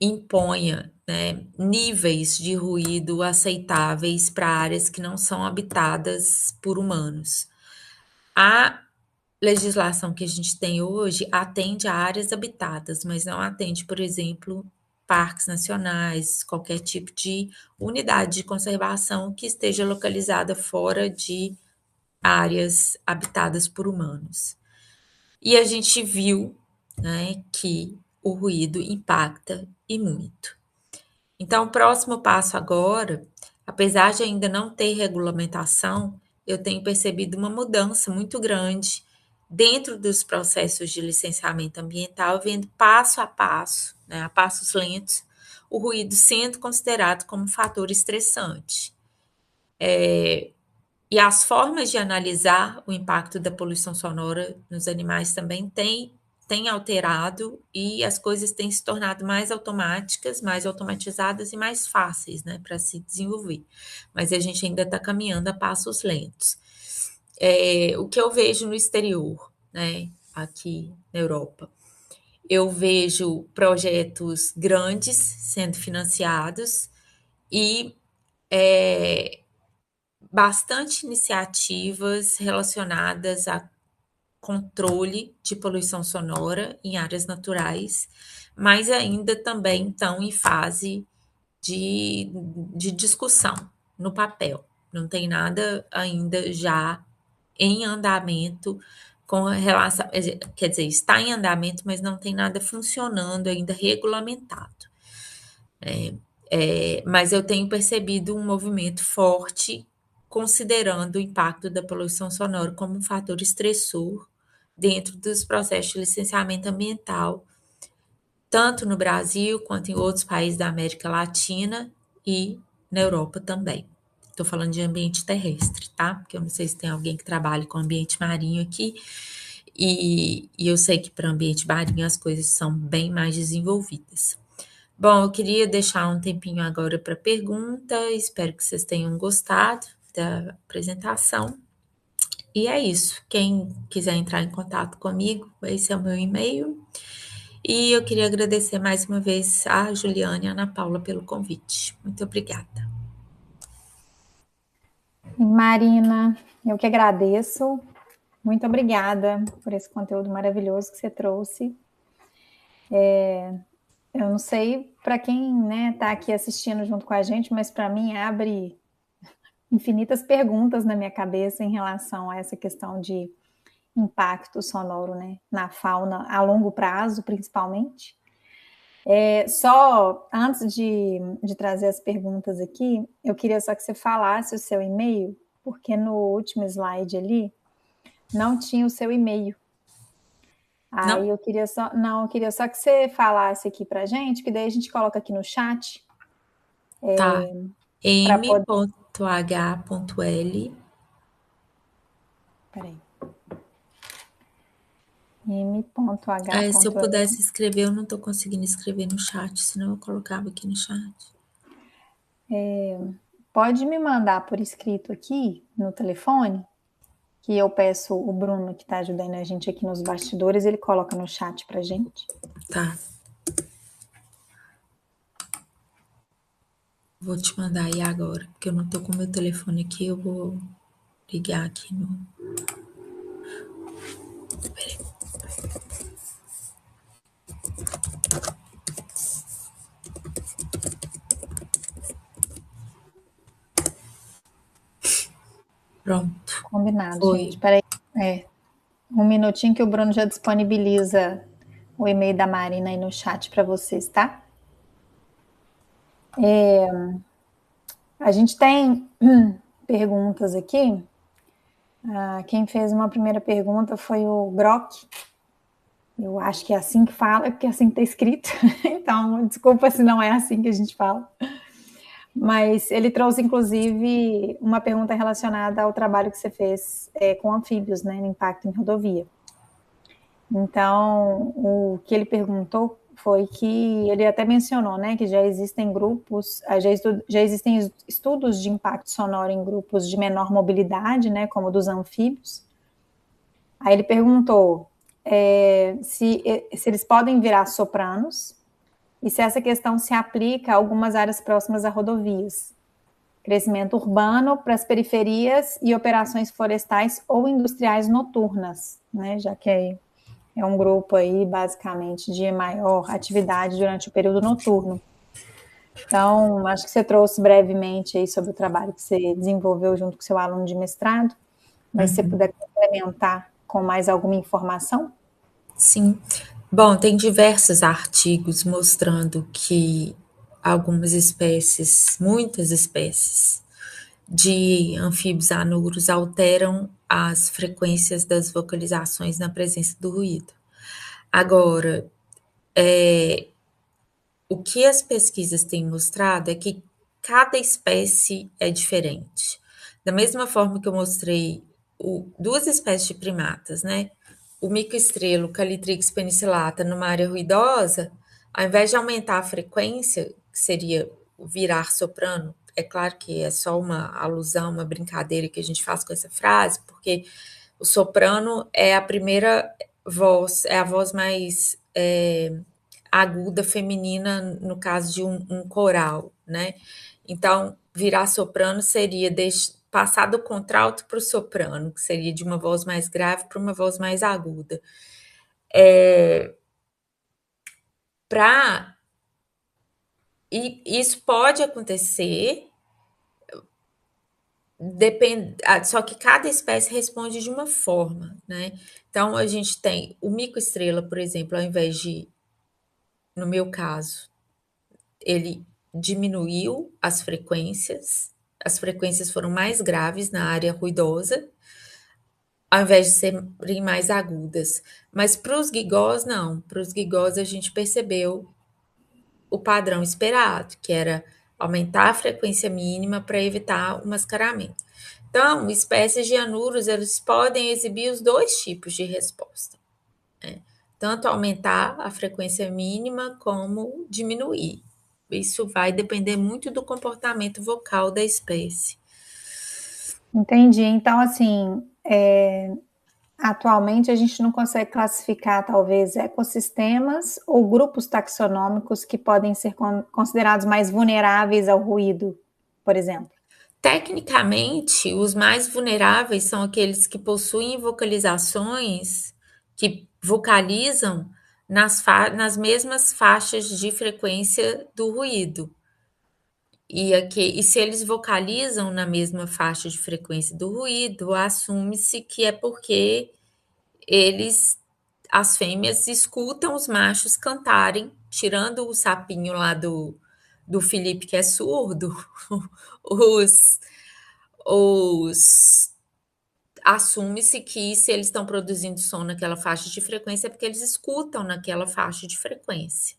imponha, né, níveis de ruído aceitáveis para áreas que não são habitadas por humanos. A legislação que a gente tem hoje atende a áreas habitadas, mas não atende, por exemplo, parques nacionais, qualquer tipo de unidade de conservação que esteja localizada fora de áreas habitadas por humanos. E a gente viu, né, que o ruído impacta e muito. Então, o próximo passo agora, apesar de ainda não ter regulamentação, eu tenho percebido uma mudança muito grande dentro dos processos de licenciamento ambiental, vendo passo a passo, né, a passos lentos, o ruído sendo considerado como um fator estressante. E as formas de analisar o impacto da poluição sonora nos animais também têm alterado e as coisas têm se tornado mais automáticas, mais automatizadas e mais fáceis, né, para se desenvolver. Mas a gente ainda está caminhando a passos lentos. O que eu vejo no exterior, né, aqui na Europa, eu vejo projetos grandes sendo financiados e bastante iniciativas relacionadas a controle de poluição sonora em áreas naturais, mas ainda também estão em fase de discussão no papel. Não tem nada ainda já em andamento com relação, quer dizer, está em andamento, mas não tem nada funcionando ainda regulamentado. Mas eu tenho percebido um movimento forte considerando o impacto da poluição sonora como um fator estressor dentro dos processos de licenciamento ambiental, tanto no Brasil quanto em outros países da América Latina e na Europa também. Estou falando de ambiente terrestre, tá? Porque eu não sei se tem alguém que trabalhe com ambiente marinho aqui, e eu sei que para ambiente marinho as coisas são bem mais desenvolvidas. Bom, eu queria deixar um tempinho agora para pergunta, espero que vocês tenham gostado da apresentação. E é isso. Quem quiser entrar em contato comigo, esse é o meu e-mail. E eu queria agradecer mais uma vez a Juliana e a Ana Paula pelo convite. Muito obrigada. Marina, Eu que agradeço. Muito obrigada por esse conteúdo maravilhoso que você trouxe. Eu não sei para quem está aqui assistindo junto com a gente, mas para mim abre infinitas perguntas na minha cabeça em relação a essa questão de impacto sonoro, né, na fauna a longo prazo, principalmente. Só antes de trazer as perguntas aqui, eu queria só que você falasse o seu e-mail, porque no último slide ali não tinha o seu e-mail. Aí Não? eu queria só que você falasse aqui pra gente, que daí a gente coloca aqui no chat. Tá. Pra poder... m.h.l. Peraí. m.h.l. Se eu pudesse escrever, eu não tô conseguindo escrever no chat, senão eu colocava aqui no chat. Pode me mandar por escrito aqui no telefone, que eu peço o Bruno, que está ajudando a gente aqui nos bastidores, ele coloca no chat pra gente. Tá. Vou te mandar aí agora, porque eu não tô com o meu telefone aqui, eu vou ligar aqui no... Peraí. Pronto. Combinado, Foi. gente. Peraí. Um minutinho que o Bruno já disponibiliza o e-mail da Marina aí no chat para vocês, tá? A gente tem perguntas aqui. Quem fez uma primeira pergunta foi o Brock. Eu acho que é assim que fala, porque é assim que está escrito. Então, desculpa se não é assim que a gente fala. Mas ele trouxe, inclusive, uma pergunta relacionada ao trabalho que você fez com anfíbios, né, no impacto em rodovia. Então, o que ele perguntou foi que ele até mencionou, né, que já existem grupos, já existem estudos de impacto sonoro em grupos de menor mobilidade, né, como dos anfíbios. Aí ele perguntou se eles podem virar sopranos e se essa questão se aplica a algumas áreas próximas a rodovias. Crescimento urbano para as periferias e operações florestais ou industriais noturnas, né, já que é um grupo aí, basicamente, de maior atividade durante o período noturno. Então, acho que você trouxe brevemente aí sobre o trabalho que você desenvolveu junto com seu aluno de mestrado, mas se você puder complementar com mais alguma informação? Sim. Bom, tem diversos artigos mostrando que algumas espécies, muitas espécies de anfíbios anuros alteram as frequências das vocalizações na presença do ruído. Agora, o que as pesquisas têm mostrado é que cada espécie é diferente. Da mesma forma que eu mostrei duas espécies de primatas, né? O mico-estrelo Calitrix penicillata numa área ruidosa, ao invés de aumentar a frequência, que seria virar soprano, é claro que é só uma alusão, uma brincadeira que a gente faz com essa frase, porque o soprano é a primeira voz, é a voz mais aguda feminina no caso de um coral, né? Então, virar soprano seria passar do contralto para o soprano, que seria de uma voz mais grave para uma voz mais aguda. E isso pode acontecer, só que cada espécie responde de uma forma, né? Então, a gente tem o mico-estrela, por exemplo, ao invés de, no meu caso, ele diminuiu as frequências foram mais graves na área ruidosa, ao invés de serem mais agudas. Mas para os gigós, não. Para os gigós, a gente percebeu o padrão esperado, que era aumentar a frequência mínima para evitar o mascaramento. Então, espécies de anuros, eles podem exibir os dois tipos de resposta, né? Tanto aumentar a frequência mínima como diminuir. Isso vai depender muito do comportamento vocal da espécie. Entendi. Então, assim, atualmente a gente não consegue classificar, talvez, ecossistemas ou grupos taxonômicos que podem ser considerados mais vulneráveis ao ruído, por exemplo. Tecnicamente, os mais vulneráveis são aqueles que possuem vocalizações que vocalizam nas mesmas faixas de frequência do ruído. E se eles vocalizam na mesma faixa de frequência do ruído, assume-se que é porque as fêmeas escutam os machos cantarem, tirando o sapinho lá do Felipe que é surdo, os, os assume-se que se eles estão produzindo som naquela faixa de frequência é porque eles escutam naquela faixa de frequência,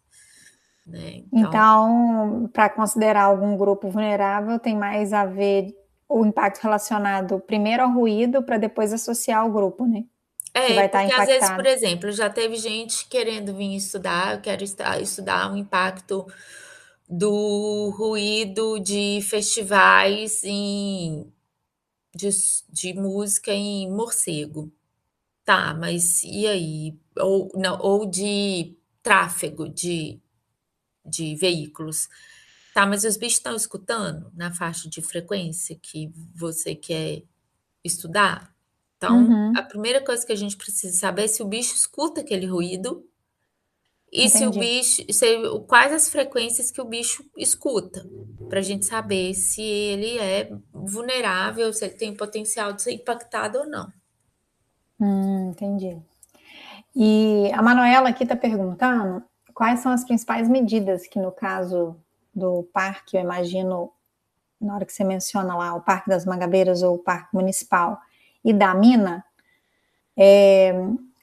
né? Então, para considerar algum grupo vulnerável, tem mais a ver o impacto relacionado primeiro ao ruído, para depois associar ao grupo, né? Que vai estar Porque às vezes, por impactado. exemplo, já teve gente querendo vir estudar, eu quero estudar o impacto do ruído de festivais de música em morcego. Tá, mas e aí? Ou, não, ou de tráfego de veículos. Tá, mas os bichos estão escutando na faixa de frequência que você quer estudar? Então, a Uhum, primeira coisa que a gente precisa saber é se o bicho escuta aquele ruído e se o entendi. bicho, quais as frequências que o bicho escuta, para a gente saber se ele é vulnerável, se ele tem potencial de ser impactado ou não. Entendi. E a Manuela aqui está perguntando quais são as principais medidas que, no caso do parque, eu imagino, na hora que você menciona lá, o Parque das Mangabeiras ou o Parque Municipal, e da mina,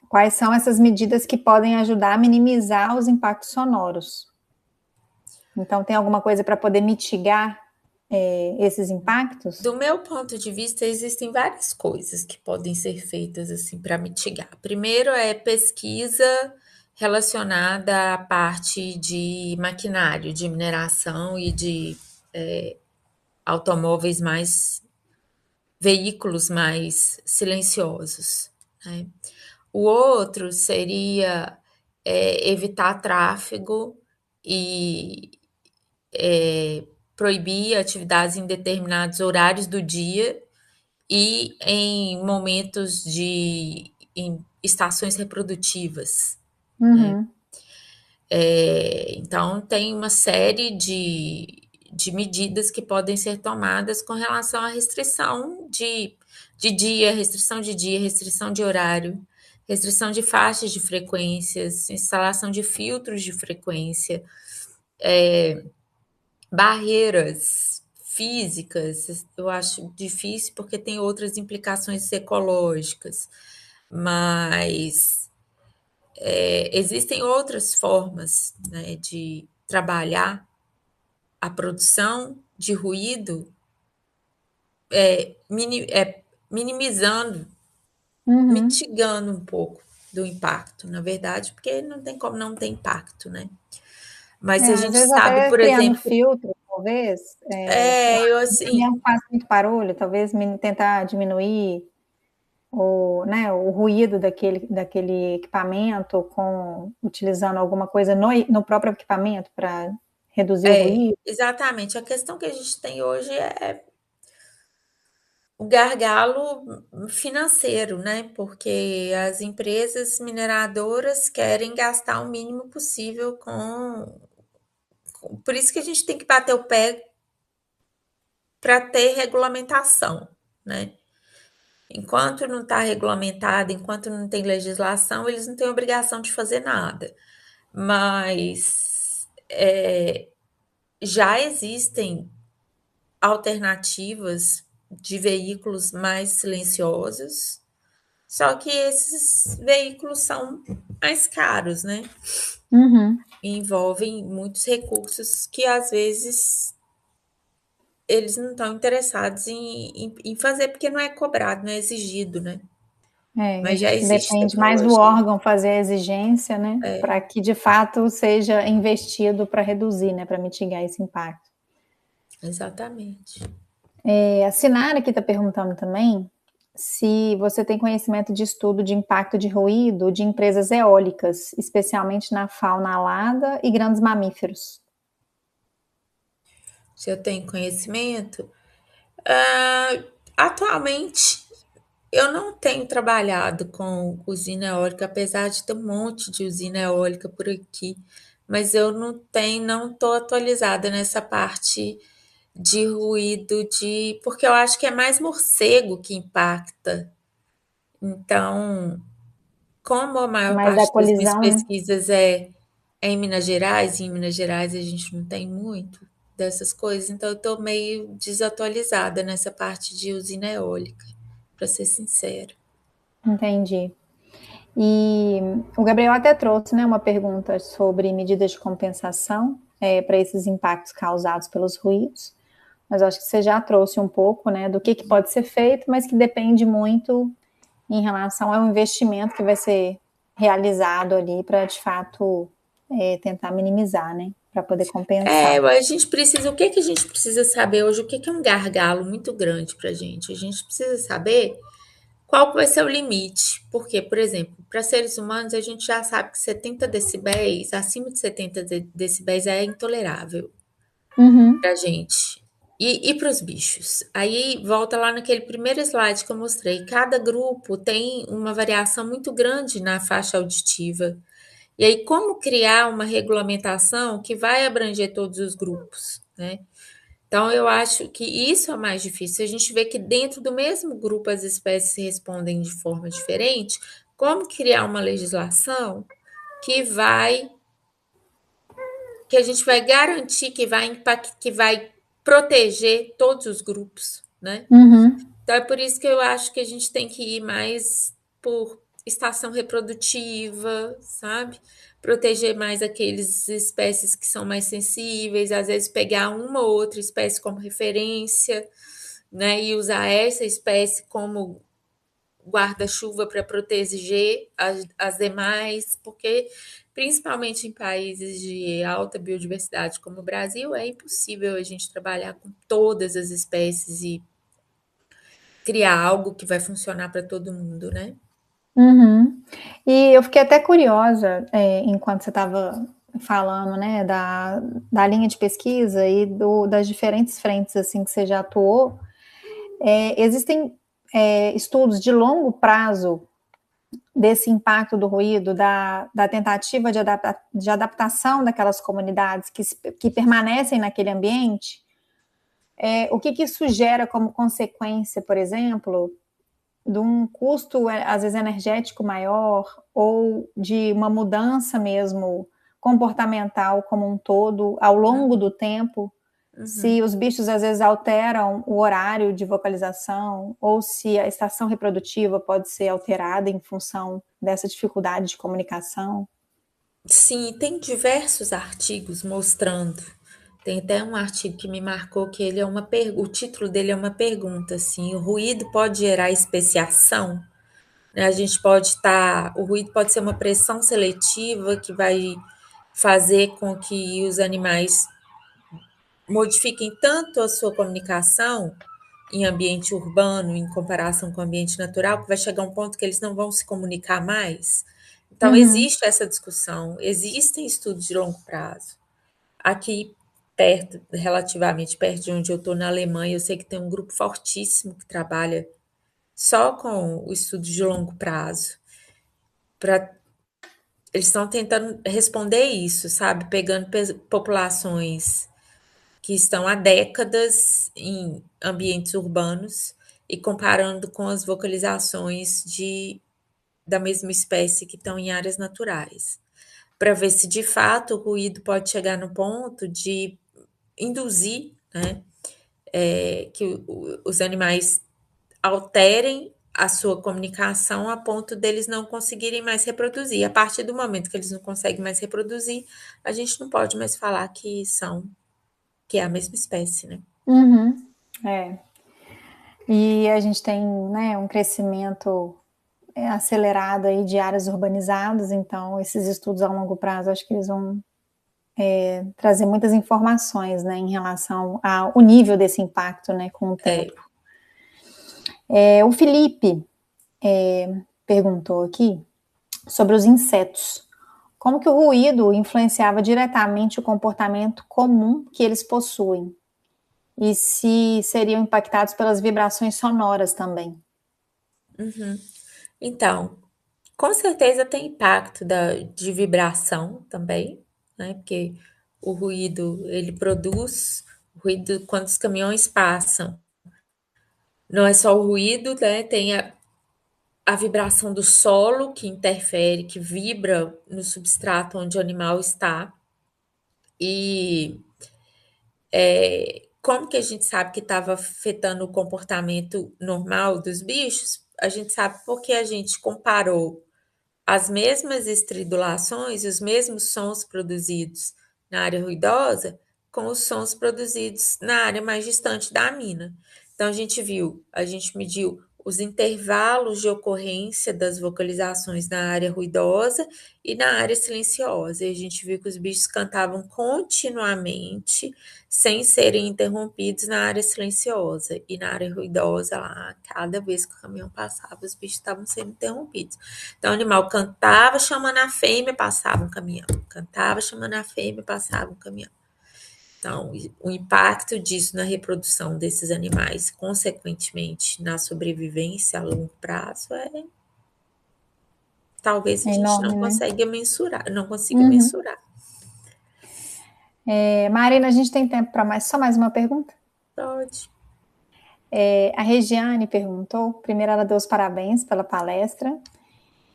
quais são essas medidas que podem ajudar a minimizar os impactos sonoros? Então, tem alguma coisa para poder mitigar esses impactos? Do meu ponto de vista, existem várias coisas que podem ser feitas assim para mitigar. Primeiro é pesquisa relacionada à parte de maquinário, de mineração e de automóveis veículos mais silenciosos, né? O outro seria evitar tráfego e proibir atividades em determinados horários do dia e em momentos em estações reprodutivas, né? Uhum, Então, tem uma série de medidas que podem ser tomadas com relação à restrição de dia, restrição de horário, restrição de faixas de frequências, instalação de filtros de frequência, barreiras físicas. Eu acho difícil porque tem outras implicações ecológicas, mas existem outras formas, né, de trabalhar a produção de ruído, minimizando, uhum. mitigando um pouco do impacto, na verdade, porque não tem como não ter impacto, né? Mas se a Às gente vezes sabe, até por criando exemplo, filtro, talvez, sei lá, eu não assim, faz muito barulho, talvez tentar diminuir o ruído daquele equipamento utilizando alguma coisa no próprio equipamento para reduzir o ruído. exatamente. A questão que a gente tem hoje é o gargalo financeiro, né? Porque as empresas mineradoras querem gastar o mínimo possível por isso que a gente tem que bater o pé para ter regulamentação, né? Enquanto não está regulamentado, enquanto não tem legislação, eles não têm obrigação de fazer nada. Mas já existem alternativas de veículos mais silenciosos, só que esses veículos são mais caros, né? Uhum. E envolvem muitos recursos que às vezes eles não estão interessados em fazer, porque não é cobrado, não é exigido, né? Mas Acho já que existe depende mais do tecnologia. órgão fazer a exigência, né, para que de fato seja investido para reduzir, né, para mitigar esse impacto. Exatamente. A Sinara aqui está perguntando também se você tem conhecimento de estudo de impacto de ruído de empresas eólicas, especialmente na fauna alada e grandes mamíferos. Se eu tenho conhecimento, Atualmente, eu não tenho trabalhado com usina eólica, apesar de ter um monte de usina eólica por aqui, mas eu não estou atualizada nessa parte de ruído porque eu acho que é mais morcego que impacta. Então, como a maior mais da parte das minhas colisão, né? pesquisas é em Minas Gerais, e em Minas Gerais a gente não tem muito dessas coisas, então eu estou meio desatualizada nessa parte de usina eólica, para ser sincera. Entendi. E o Gabriel até trouxe, né, uma pergunta sobre medidas de compensação para esses impactos causados pelos ruídos, mas acho que você já trouxe um pouco, né, do que pode ser feito, mas que depende muito em relação ao investimento que vai ser realizado ali para, de fato, tentar minimizar, né, para poder compensar. A gente precisa, o que que a gente precisa saber hoje? O que que é um gargalo muito grande para a gente? A gente precisa saber qual que vai ser o limite. Porque, por exemplo, para seres humanos, a gente já sabe que 70 decibéis, acima de 70 decibéis é intolerável Uhum, para a gente. E para os bichos. Aí volta lá naquele primeiro slide que eu mostrei. Cada grupo tem uma variação muito grande na faixa auditiva. E aí, como criar uma regulamentação que vai abranger todos os grupos, né? Então, eu acho que isso é mais difícil. A gente vê que dentro do mesmo grupo as espécies respondem de forma diferente. Como criar uma legislação que vai, que a gente vai garantir que vai que vai proteger todos os grupos, né? uhum, Então é por isso que eu acho que a gente tem que ir mais por estação reprodutiva, sabe? Proteger mais aqueles espécies que são mais sensíveis, às vezes pegar uma ou outra espécie como referência, né? E usar essa espécie como guarda-chuva para proteger as demais, porque principalmente em países de alta biodiversidade como o Brasil, é impossível a gente trabalhar com todas as espécies e criar algo que vai funcionar para todo mundo, né? uhum. E eu fiquei até curiosa, enquanto você estava falando, né, da linha de pesquisa e das diferentes frentes assim que você já atuou. Existem estudos de longo prazo desse impacto do ruído, da tentativa de adaptação daquelas comunidades que permanecem naquele ambiente? O que isso gera como consequência, por exemplo, de um custo, às vezes, energético maior, ou de uma mudança mesmo comportamental como um todo, ao longo do tempo, Uhum. se os bichos às vezes alteram o horário de vocalização, ou se a estação reprodutiva pode ser alterada em função dessa dificuldade de comunicação. Sim, tem diversos artigos mostrando. Tem até um artigo que me marcou que ele é o título dele é uma pergunta, assim, o ruído pode gerar especiação? Né? O ruído pode ser uma pressão seletiva que vai fazer com que os animais modifiquem tanto a sua comunicação em ambiente urbano, em comparação com o ambiente natural, que vai chegar um ponto que eles não vão se comunicar mais. Então, Uhum, existe essa discussão, existem estudos de longo prazo. Aqui perto, relativamente perto de onde eu estou, na Alemanha, eu sei que tem um grupo fortíssimo que trabalha só com o estudo de longo prazo. Pra, eles estão tentando responder isso, sabe? Pegando populações que estão há décadas em ambientes urbanos e comparando com as vocalizações da mesma espécie que estão em áreas naturais, para ver se de fato o ruído pode chegar no ponto de induzir, né, que os animais alterem a sua comunicação a ponto deles não conseguirem mais reproduzir. A partir do momento que eles não conseguem mais reproduzir, a gente não pode mais falar que é a mesma espécie, né? uhum, é. E a gente tem, né, um crescimento acelerado aí de áreas urbanizadas, então esses estudos a longo prazo, acho que eles vão trazer muitas informações, né, em relação ao nível desse impacto, né, com o tempo. É, O Felipe perguntou aqui sobre os insetos. Como que o ruído influenciava diretamente o comportamento comum que eles possuem? e se seriam impactados pelas vibrações sonoras também. Então, com certeza tem impacto de vibração também, né? Porque o ruído, ele produz ruído quando os caminhões passam. Não é só o ruído, né? Tem a vibração do solo que interfere, que vibra no substrato onde o animal está. E como que a gente sabe que estava afetando o comportamento normal dos bichos? A gente sabe porque a gente comparou as mesmas estridulações, os mesmos sons produzidos na área ruidosa com os sons produzidos na área mais distante da mina. Então a gente mediu os intervalos de ocorrência das vocalizações na área ruidosa e na área silenciosa. E a gente viu que os bichos cantavam continuamente, sem serem interrompidos na área silenciosa. E na área ruidosa, lá, cada vez que o caminhão passava, os bichos estavam sendo interrompidos. Então, o animal cantava chamando a fêmea, passava um caminhão. Cantava chamando a fêmea, passava um caminhão. Então, o impacto disso na reprodução desses animais, consequentemente, na sobrevivência a longo prazo, talvez a gente enorme, não né? consiga mensurar, não consiga mensurar. Marina, a gente tem tempo para só mais uma pergunta? Pode. A Regiane perguntou, primeiro ela deu os parabéns pela palestra,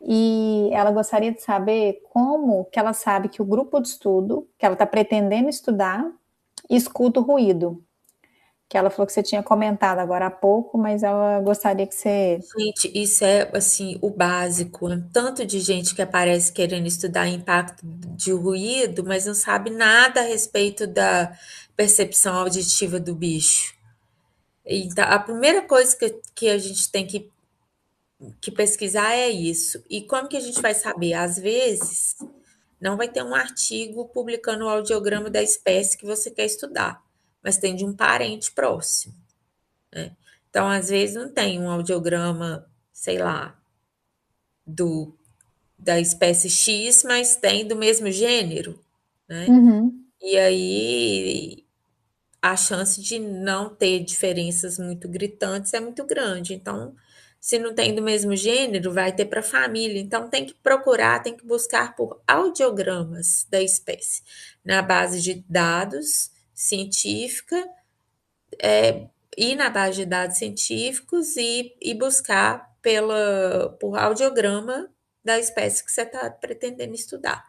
e ela gostaria de saber como que ela sabe que o grupo de estudo que ela está pretendendo estudar escuta o ruído. Que ela falou que você tinha comentado agora há pouco, mas ela gostaria que você... Gente, isso é assim o básico. Tanto de gente que aparece querendo estudar impacto de ruído, mas não sabe nada a respeito da percepção auditiva do bicho. Então, a primeira coisa que a gente tem que pesquisar é isso. E como que a gente vai saber? Às vezes, não vai ter um artigo publicando o audiograma da espécie que você quer estudar, mas tem de um parente próximo, né? Então, às vezes, não tem um audiograma, sei lá, da espécie X, mas tem do mesmo gênero, né? E aí a chance de não ter diferenças muito gritantes é muito grande. Então, se não tem do mesmo gênero, vai ter para a família. Então, tem que procurar, tem que buscar por audiogramas da espécie, na base de dados científica, ir na base de dados científicos e buscar por audiograma da espécie que você está pretendendo estudar,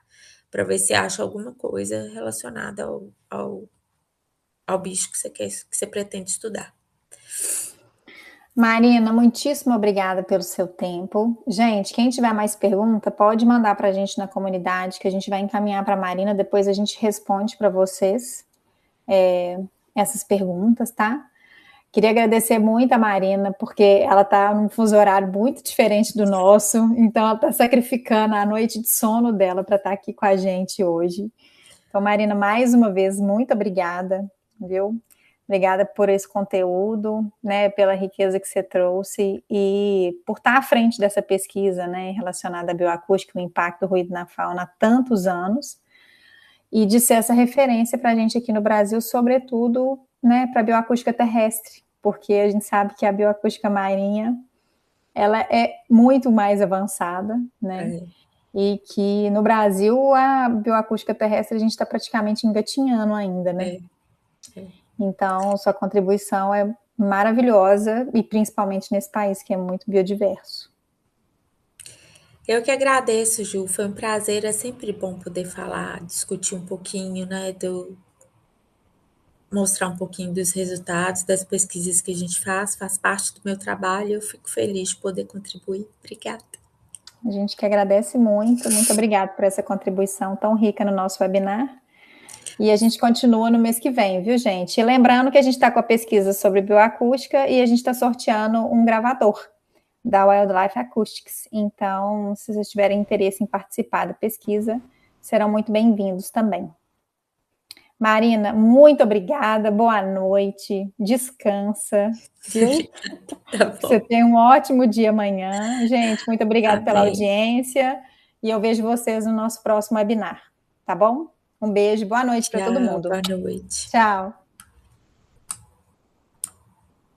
para ver se acha alguma coisa relacionada ao bicho que você pretende estudar. Marina, muitíssimo obrigada pelo seu tempo. Gente, quem tiver mais pergunta, pode mandar para a gente na comunidade, que a gente vai encaminhar para a Marina, depois a gente responde para vocês essas perguntas, tá? Queria agradecer muito a Marina, porque ela está num fuso horário muito diferente do nosso, então ela está sacrificando a noite de sono dela para estar aqui com a gente hoje. Então, Marina, mais uma vez, muito obrigada, viu? Obrigada por esse conteúdo, né, pela riqueza que você trouxe e por estar à frente dessa pesquisa, né, relacionada à bioacústica, o impacto do ruído na fauna há tantos anos, e de ser essa referência para a gente aqui no Brasil, sobretudo, né, para a bioacústica terrestre, porque a gente sabe que a bioacústica marinha, ela é muito mais avançada, né, e que no Brasil a bioacústica terrestre a gente está praticamente engatinhando ainda, né? Então, sua contribuição é maravilhosa, e principalmente nesse país que é muito biodiverso. Eu que agradeço, Ju, foi um prazer, é sempre bom poder falar, discutir um pouquinho, né, mostrar um pouquinho dos resultados das pesquisas que a gente faz parte do meu trabalho, eu fico feliz de poder contribuir. Obrigada. A gente que agradece muito, muito obrigada por essa contribuição tão rica no nosso webinar. E a gente continua no mês que vem, viu, gente? E lembrando que a gente está com a pesquisa sobre bioacústica e a gente está sorteando um gravador da Wildlife Acoustics. Então, se vocês tiverem interesse em participar da pesquisa, serão muito bem-vindos também. Marina, muito obrigada, boa noite, descansa, viu? Tá bom. Você tem um ótimo dia amanhã. Gente, muito obrigada pela audiência e eu vejo vocês no nosso próximo webinar, tá bom? Um beijo, boa noite para todo mundo. Boa noite. Tchau.